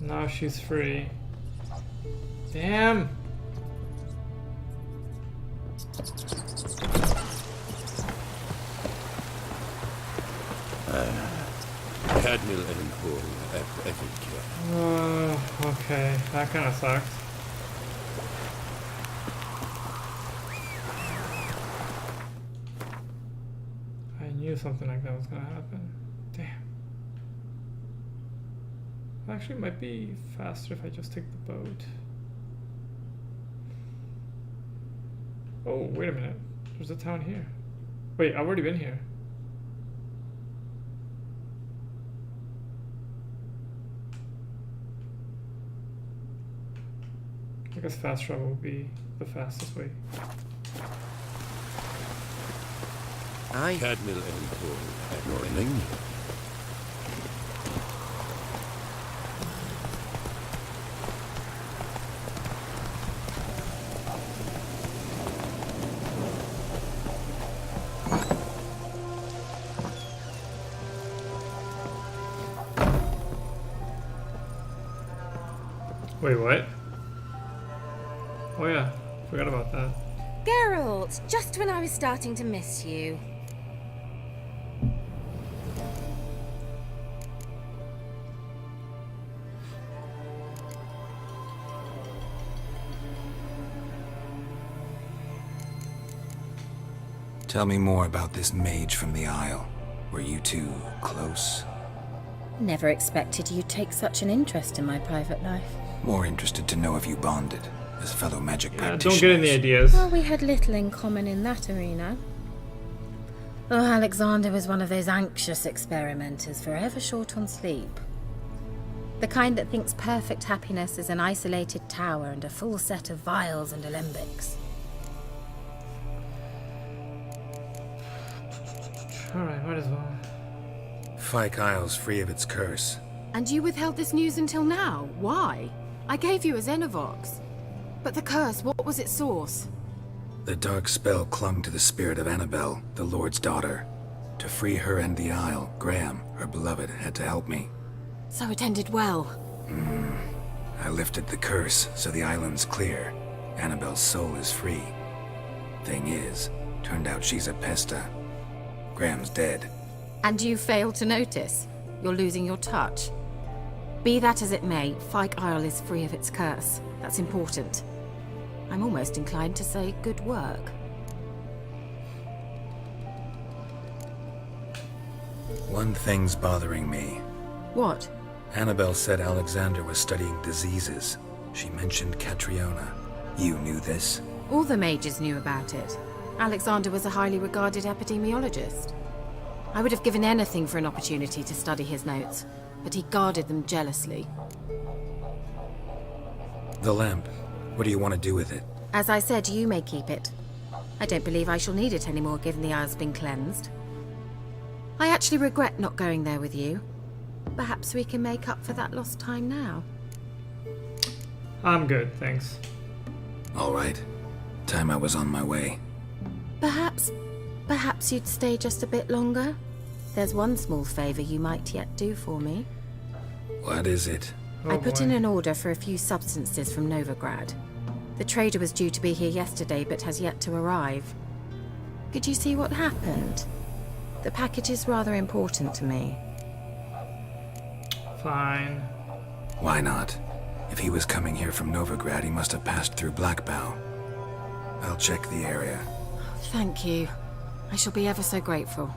Now she's free. Damn! Cadmill and Hall okay. That kind of sucks. I knew something like that was gonna happen. Damn. Actually, it might be faster if I just take the boat. Oh, wait a minute. There's a town here. Wait, I've already been here. I guess fast travel would be the fastest way. Aye. Cadmill and Paul. Morning. Wait, what? Oh yeah, forgot about that. Geralt, just when I was starting to miss you. Tell me more about this mage from the Isle. Were you two close? Never expected you'd take such an interest in my private life. More interested to know if you bonded as fellow magic practitioners. Don't get any ideas. Well, we had little in common in that arena. Oh, Alexander was one of those anxious experimenters, forever short on sleep. The kind that thinks perfect happiness is an isolated tower and a full set of vials and alembics. Alright, might as well. Fyke Isle's free of its curse. And you withheld this news until now? Why? I gave you a Xenovox. But the curse, what was its source? The dark spell clung to the spirit of Annabelle, the Lord's daughter. To free her and the Isle, Graham, her beloved, had to help me. So it ended well. I lifted the curse, so the island's clear. Annabelle's soul is free. Thing is, turned out she's a pesta. Graham's dead. And you failed to notice? You're losing your touch. Be that as it may, Fyke Isle is free of its curse. That's important. I'm almost inclined to say good work. One thing's bothering me. What? Annabelle said Alexander was studying diseases. She mentioned Catriona. You knew this? All the mages knew about it. Alexander was a highly regarded epidemiologist. I would have given anything for an opportunity to study his notes, but he guarded them jealously. The lamp. What do you want to do with it? As I said, you may keep it. I don't believe I shall need it anymore, given the Isle's been cleansed. I actually regret not going there with you. Perhaps we can make up for that lost time now. I'm good, thanks. All right. Time I was on my way. Perhaps you'd stay just a bit longer? There's one small favor you might yet do for me. What is it? I put in an order for a few substances from Novigrad. The trader was due to be here yesterday, but has yet to arrive. Could you see what happened? The package is rather important to me. Fine. Why not? If he was coming here from Novigrad, he must have passed through Blackbow. I'll check the area. Thank you. I shall be ever so grateful.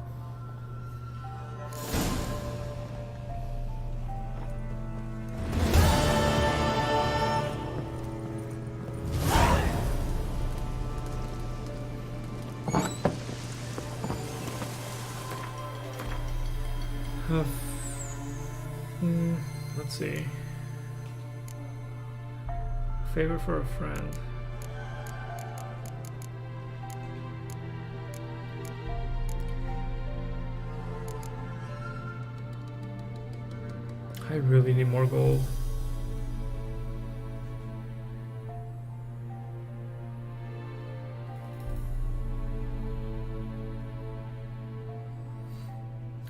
Let's see. Favor for a friend. I really need more gold.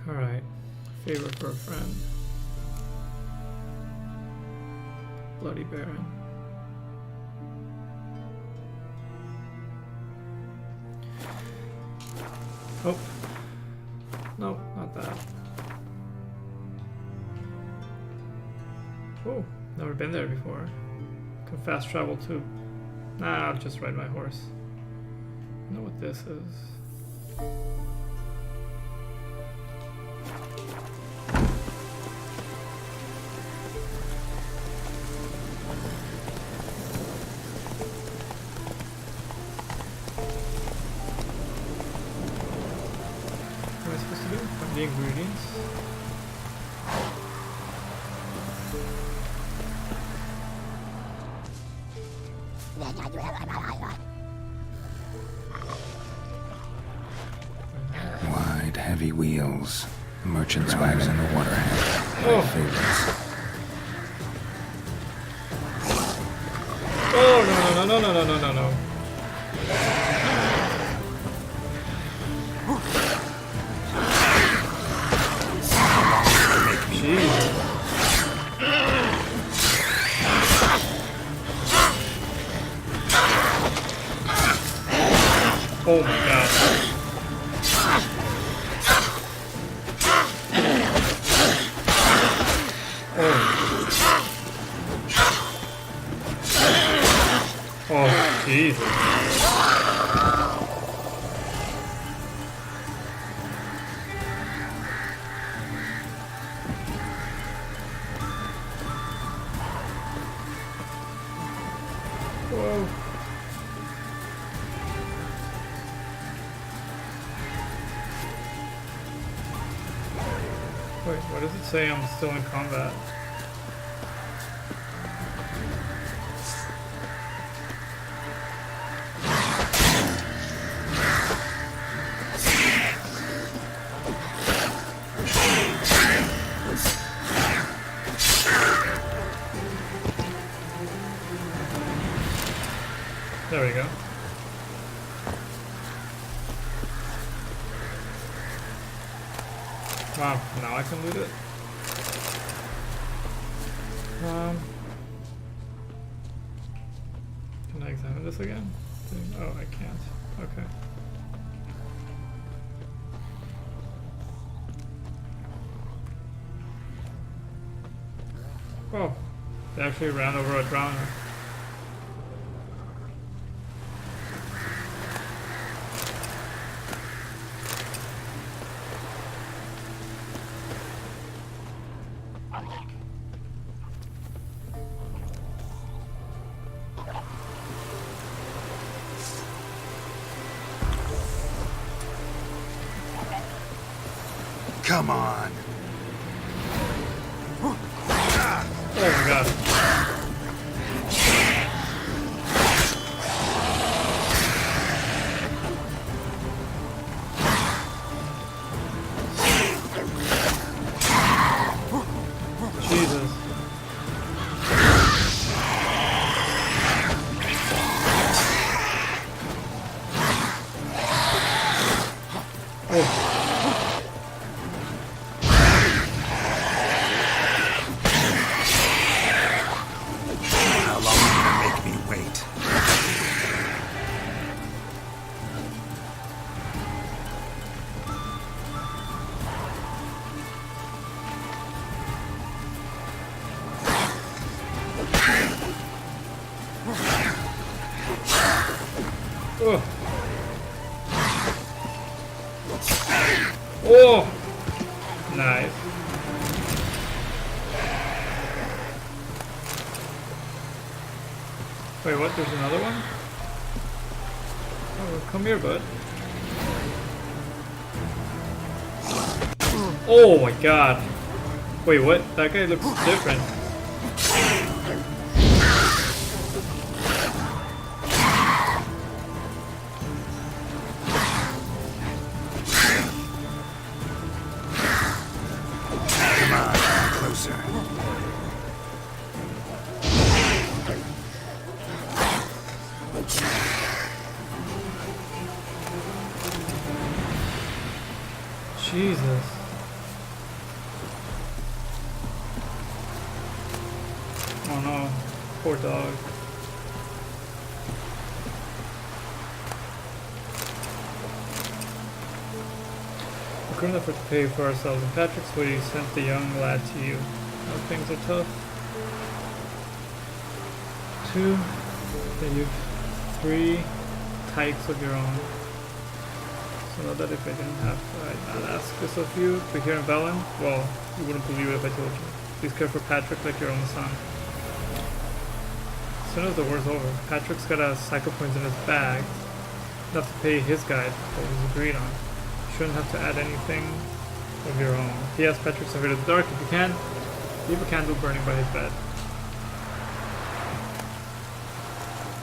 Alright. Favor for a friend. Bloody Baron. Oh. No, not that. Oh, never been there before. Can fast travel too. Nah, I'll just ride my horse. I know what this is. Wide, heavy wheels. Merchant's wagon and the waterhead. My favorites. Oh, no. Jeez. Oh my god. Oh, Jesus. Whoa. Wait, what does it say? I'm still in combat. There we go. Wow, now I can loot it. Can I examine this again? Oh, I can't. Okay. Oh, they actually ran over a drowner. Come on. Oh my god. Jesus. Oh. Oh. Oh. Nice. Wait, what? There's another one? Oh, come here, bud. Oh my god. Wait, what? That guy looks different. Jesus. Oh no, poor dog. We couldn't afford to pay for ourselves, and Patrick's way sent the young lad to you. Now things are tough. 2, then you've 3 tykes of your own. So know that if I didn't have, I'd not ask this of you, but here in Velen, well, you wouldn't believe it if I told you. Please care for Patrick like your own son. As soon as the war's over, Patrick's got a cycle points in his bag, enough to pay his guide, what was agreed on. You shouldn't have to add anything of your own. P.S. Patrick's afraid of the dark. If you can, leave a candle burning by his bed.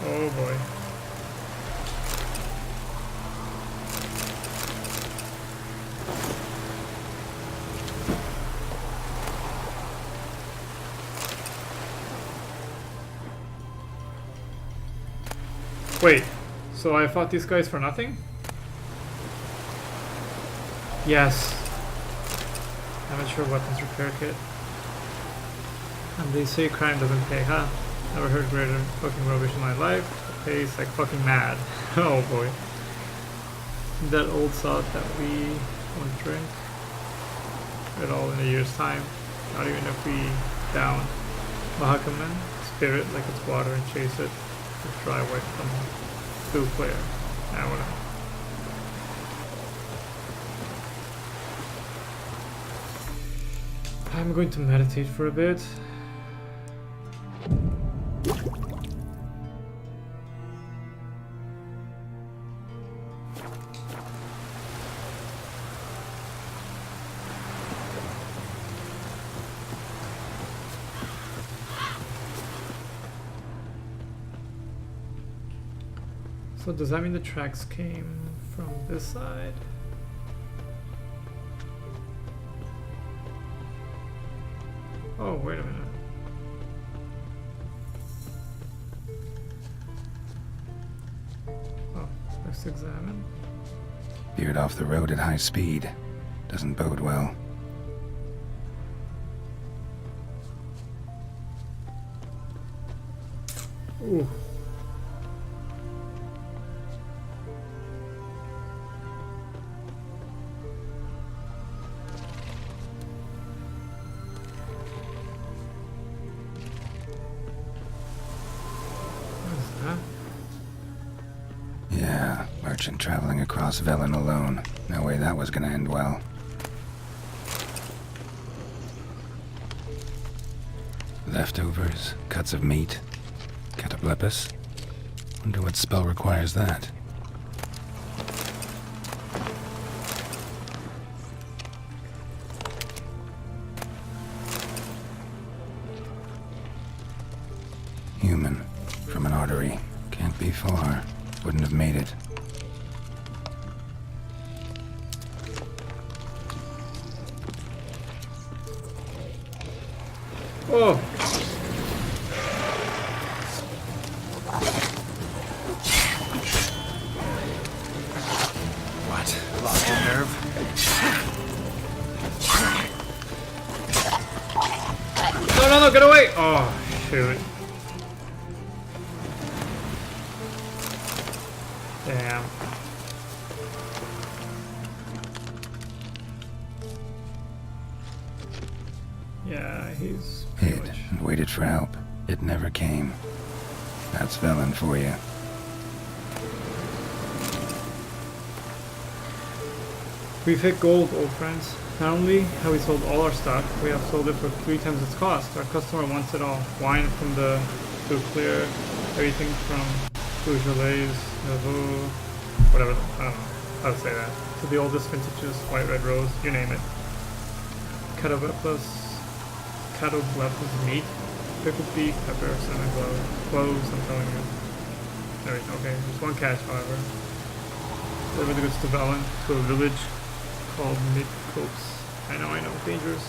Oh boy. Wait, so I fought these guys for nothing? Yes. Amateur weapons repair kit. And they say crime doesn't pay, huh? Never heard greater fucking rubbish in my life. It pays like fucking mad. Oh boy. That old salt that we won't drink at all in a year's time. Not even if we down Mahakaman, spirit like it's water and chase it with dry white from food player. I don't know. I'm going to meditate for a bit. So does that mean the tracks came from this side? Oh, wait a minute. Oh, let's examine. Veered off the road at high speed. Doesn't bode well. Ooh. Yeah, merchant traveling across Velen alone. No way that was gonna end well. Leftovers, cuts of meat, cataplepis. Wonder what spell requires that. Human, from an artery. Can't be far. Wouldn't have made it. Oh! What? Lost your nerve? No, get away! Oh, shoot. Damn. Yeah, he's Hid and waited for help. It never came. That's Velen for you. We've hit gold, old friends. Not only have we sold all our stock, we have sold it for 3 times its cost. Our customer wants it all. Wine from the clear, everything from Beaujolais, Nouveau, whatever, I don't know how to say that, to the oldest vintages, white, red, rose, you name it. Catoblepis meat, pickled beef, pepper, cinnamon, cloves, I'm telling you. Everything, okay, there's one catch, however. Deliver the goods to Velen, to a village called Mid-Copse. I know, dangerous.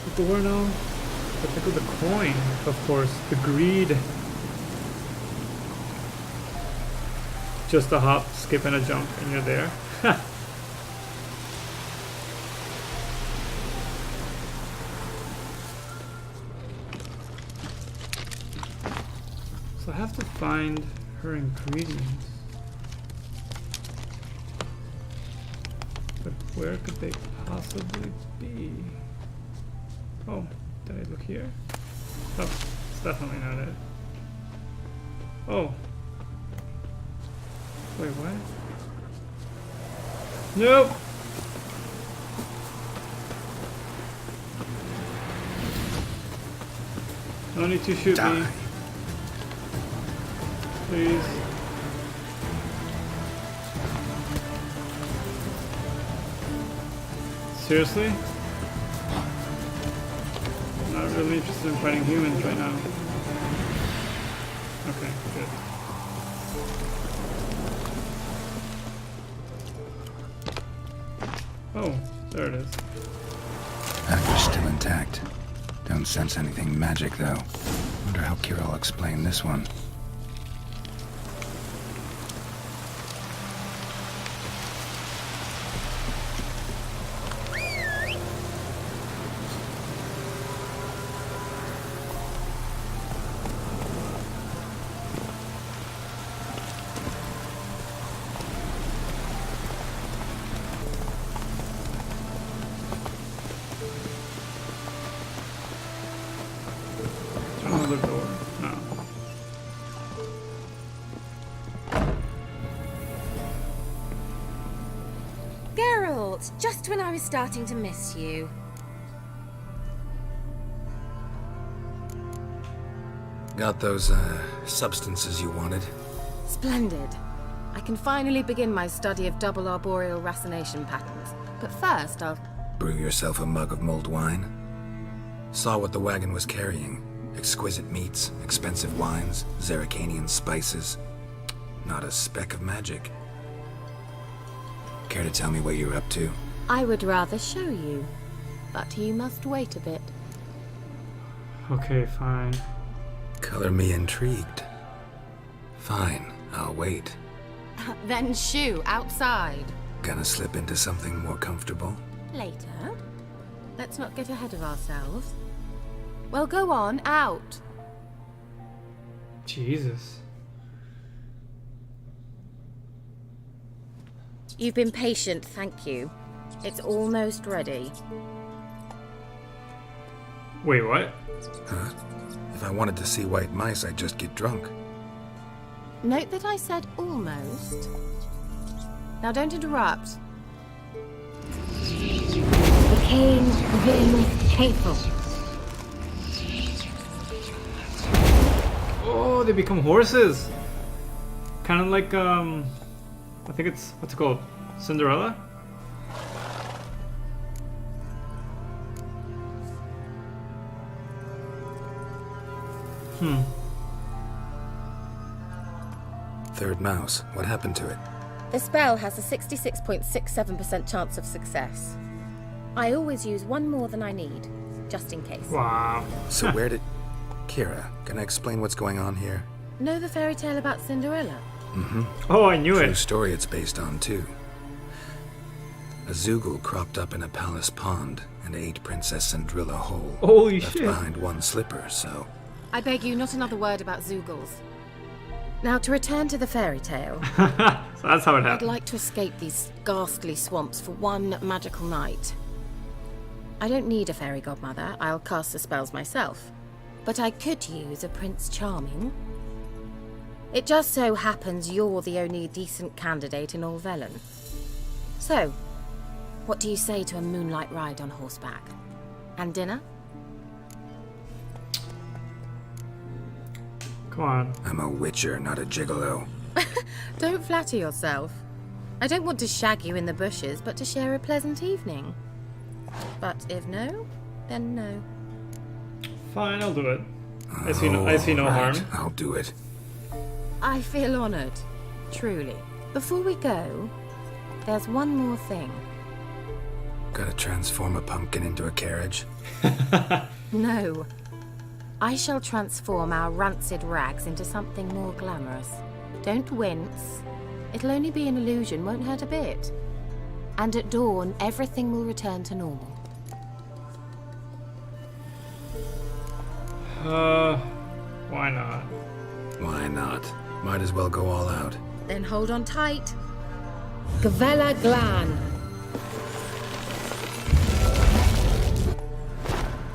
People were now. But pick up the coin, of course, the greed. Just a hop, skip, and a jump, and you're there. So I have to find her ingredients. But where could they possibly be? Oh, did I look here? Oh, it's definitely not it. Oh. Wait, what? Nope! No need to shoot me. Please. Seriously? I'm not really interested in fighting humans right now. Okay, good. Oh, there it is. Dagger's still intact. Don't sense anything magic, though. Wonder how Keira will explain this one. Another door. No. Geralt, just when I was starting to miss you. Got those, substances you wanted? Splendid. I can finally begin my study of double arboreal racination patterns. But first, I'll... Brew yourself a mug of mulled wine? Saw what the wagon was carrying. Exquisite meats, expensive wines, Zerrikanian spices. Not a speck of magic. Care to tell me what you're up to? I would rather show you. But you must wait a bit. Okay, fine. Color me intrigued. Fine, I'll wait. Then shoo, outside. Gonna slip into something more comfortable? Later. Let's not get ahead of ourselves. Well, go on, out. Jesus. You've been patient, thank you. It's almost ready. Wait, what? Huh? If I wanted to see white mice, I'd just get drunk. Note that I said almost. Now don't interrupt. Became very hateful. Oh, they become horses. Kind of like, I think it's, what's it called? Cinderella? Third mouse. What happened to it? The spell has a 66.67% chance of success. I always use one more than I need, just in case. Wow. So where did... Keira, can I explain what's going on here? Know the fairy tale about Cinderella? Mm-hmm. Oh, I knew it. True story it's based on, too. A Zoogle cropped up in a palace pond and ate Princess Cinderella whole. Holy left shit. behind one slipper, so... I beg you, not another word about Zoogles. Now, to return to the fairy tale. So that's how it I'd happened. like to escape these ghastly swamps for one magical night. I don't need a fairy godmother, I'll cast the spells myself. But I could use a Prince Charming. It just so happens you're the only decent candidate in all Velen. So, what do you say to a moonlight ride on horseback? And dinner? Come on. I'm a witcher, not a gigolo. Don't flatter yourself. I don't want to shag you in the bushes, but to share a pleasant evening. But if no, then no. Fine, I'll do it. I see no harm. I'll do it. I feel honored, truly. Before we go, there's one more thing. Gotta transform a pumpkin into a carriage? No. I shall transform our rancid rags into something more glamorous. Don't wince. It'll only be an illusion, won't hurt a bit. And at dawn, everything will return to normal. Why not? Why not? Might as well go all out. Then hold on tight. Gavella Glan.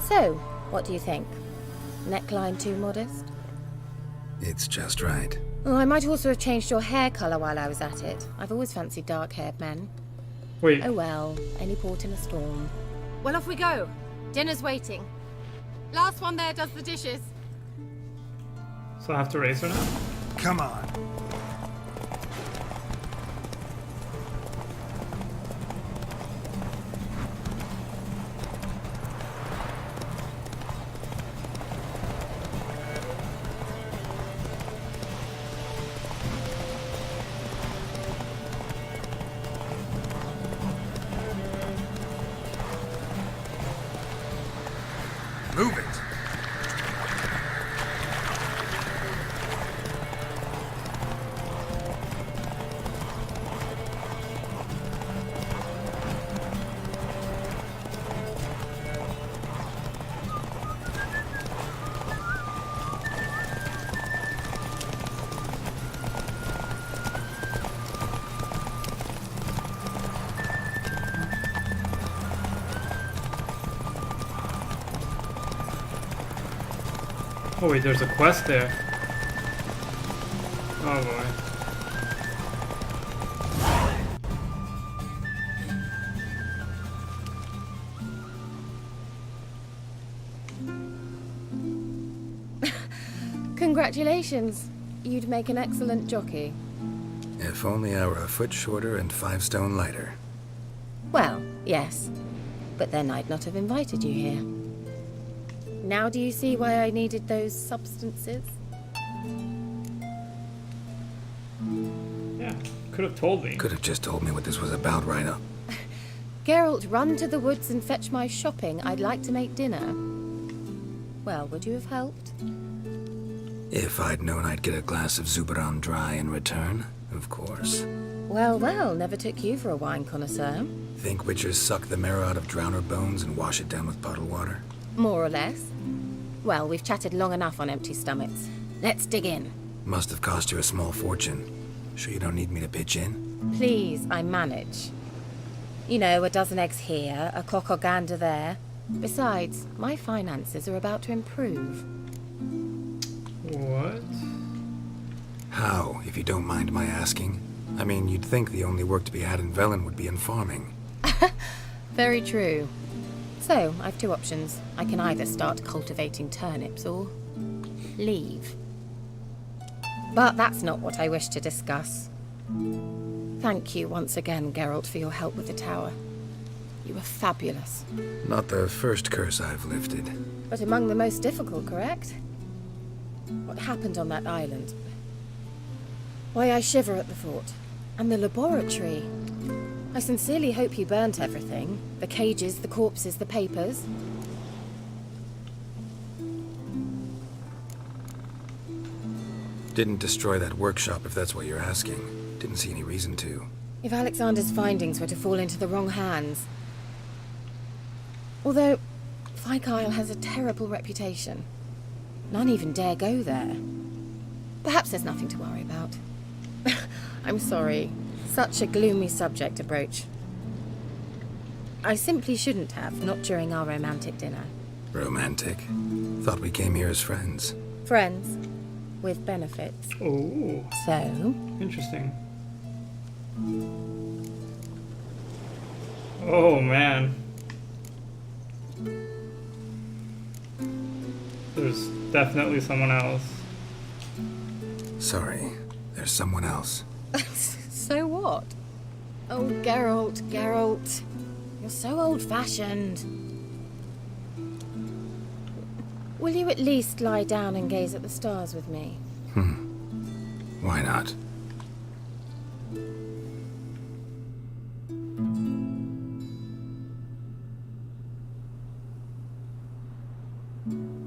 So, what do you think? Neckline too modest? It's just right. Oh, I might also have changed your hair colour while I was at it. I've always fancied dark-haired men. Wait. Oh well, any port in a storm. Well, off we go. Dinner's waiting. Last one there does the dishes. So I have to race her now? Come on. Oh wait, there's a quest there. Oh boy. Congratulations. You'd make an excellent jockey. If only I were a foot shorter and 5 stone lighter. Well, yes. But then I'd not have invited you here. Now do you see why I needed those substances? Yeah, could have told me. Could have just told me what this was about right up. Geralt, run to the woods and fetch my shopping. I'd like to make dinner. Well, would you have helped? If I'd known I'd get a glass of Zubaram dry in return, of course. Well, well, never took you for a wine connoisseur. Think witchers suck the marrow out of drowner bones and wash it down with puddle water? More or less. Well, we've chatted long enough on empty stomachs. Let's dig in. Must have cost you a small fortune. Sure you don't need me to pitch in? Please, I manage. You know, a dozen eggs here, a cock or gander there. Besides, my finances are about to improve. What? How, if you don't mind my asking? I mean, you'd think the only work to be had in Velen would be in farming. Very true. So, I've 2 options. I can either start cultivating turnips or leave. But that's not what I wish to discuss. Thank you once again, Geralt, for your help with the tower. You were fabulous. Not the first curse I've lifted. But among the most difficult, correct? What happened on that island? Why, I shiver at the thought. And the laboratory. I sincerely hope you burnt everything. The cages, the corpses, the papers. Didn't destroy that workshop, if that's what you're asking. Didn't see any reason to. If Alexander's findings were to fall into the wrong hands. Although, Fyke Isle has a terrible reputation. None even dare go there. Perhaps there's nothing to worry about. I'm sorry. Such a gloomy subject to broach. I simply shouldn't have, not during our romantic dinner. Romantic? Thought we came here as friends. Friends. With benefits. Oh. So? Interesting. Oh, man. There's definitely someone else. Sorry, there's someone else. So what? Oh, Geralt, Geralt. You're so old-fashioned. Will you at least lie down and gaze at the stars with me? Why not?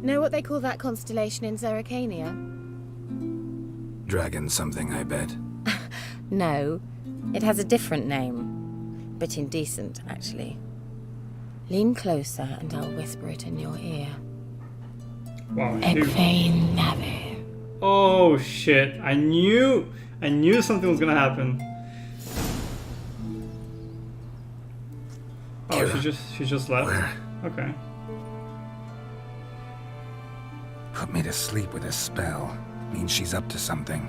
Know what they call that constellation in Zerrikania? Dragon something, I bet. No, it has a different name. But indecent, actually. Lean closer and I'll whisper it in your ear. Wow, Egvein Nave. Oh shit! I knew something was gonna happen. Oh, Keira, she just left. Where? Okay. Put me to sleep with a spell. Means she's up to something.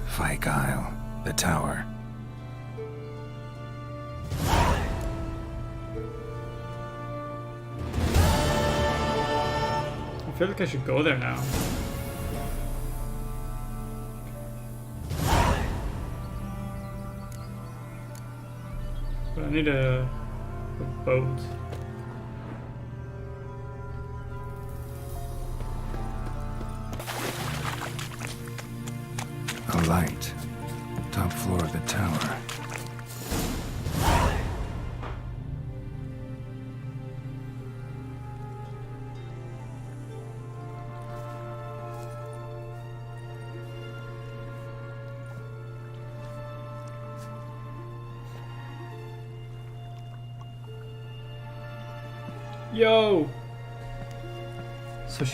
Fyke Isle, the tower. I feel like I should go there now. But I need a boat. A light. Top floor of the tower. Yo! So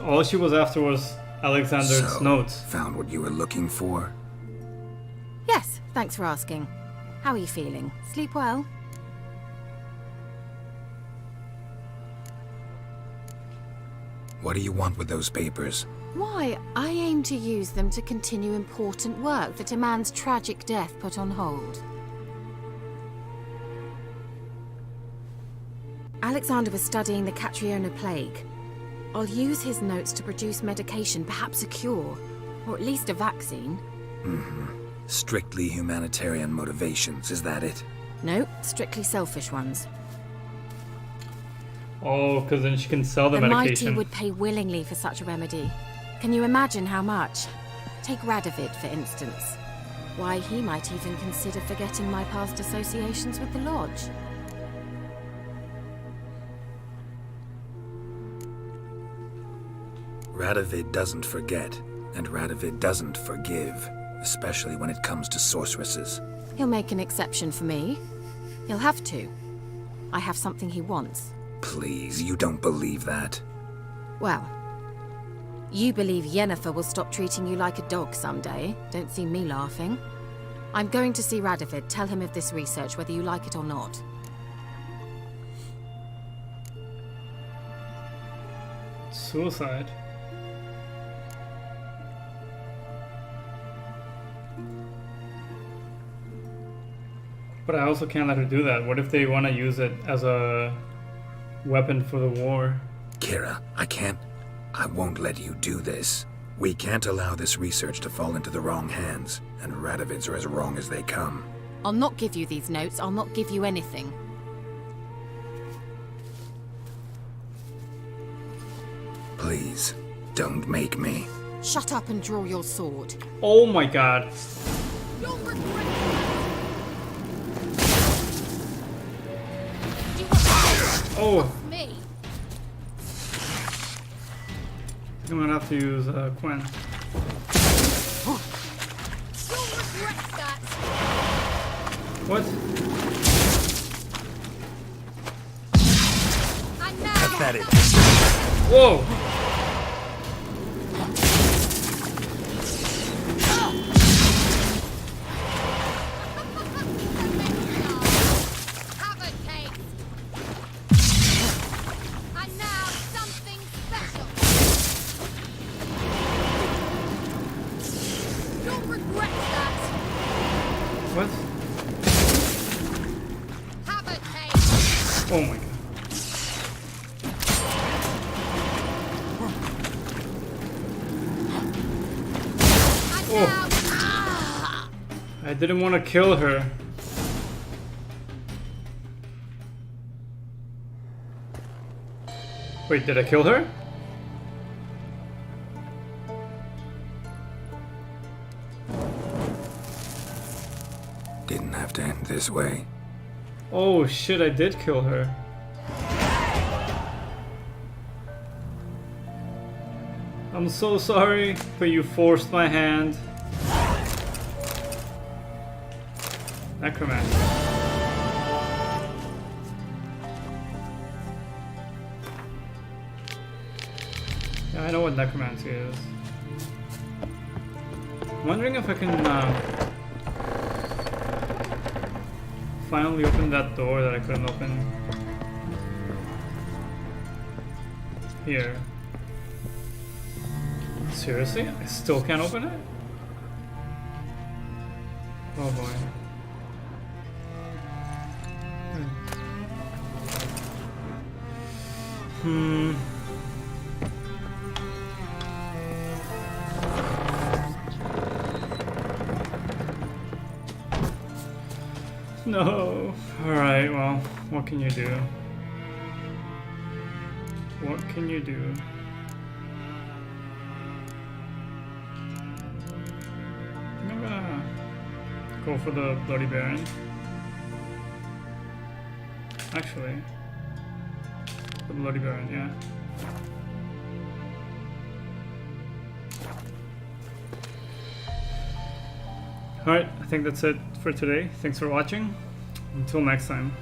all she was after was Alexander's notes. Found what you were looking for? Yes, thanks for asking. How are you feeling? Sleep well? What do you want with those papers? Why, I aim to use them to continue important work that a man's tragic death put on hold. Alexander was studying the Catriona plague. I'll use his notes to produce medication, perhaps a cure, or at least a vaccine. Strictly humanitarian motivations, is that it? No, strictly selfish ones. Oh, because then she can sell the The medication. mighty would pay willingly for such a remedy. Can you imagine how much? Take Radovid, for instance. Why, he might even consider forgetting my past associations with the Lodge. Radovid doesn't forget, and Radovid doesn't forgive, especially when it comes to sorceresses. He'll make an exception for me. He'll have to. I have something he wants. Please, you don't believe that. Well, you believe Yennefer will stop treating you like a dog someday. Don't see me laughing. I'm going to see Radovid. Tell him of this research, whether you like it or not. Suicide. But I also can't let her do that. What if they want to use it as a weapon for the war? Keira, I won't let you do this. We can't allow this research to fall into the wrong hands, and Radovids are as wrong as they come. I'll not give you these notes. I'll not give you anything. Please, don't make me. Shut up and draw your sword. Oh my god. You'll regret Oh. me. I'm gonna have to use Quen. You'll regret that. What? Pathetic. Whoa! What? Oh my god. Oh. I didn't want to kill her. Wait, did I kill her? Didn't have to end this way. Oh shit, I did kill her. I'm so sorry, but you forced my hand. Necromancer. Yeah, I know what necromancy is. I'm wondering if I can finally open that door that I couldn't open here. Seriously? I still can't open it? Oh boy. No. Alright, well, what can you do? What can you do? I'm gonna go for the Bloody Baron. Actually, the Bloody Baron, yeah. Alright, I think that's it for today. Thanks for watching. Until next time.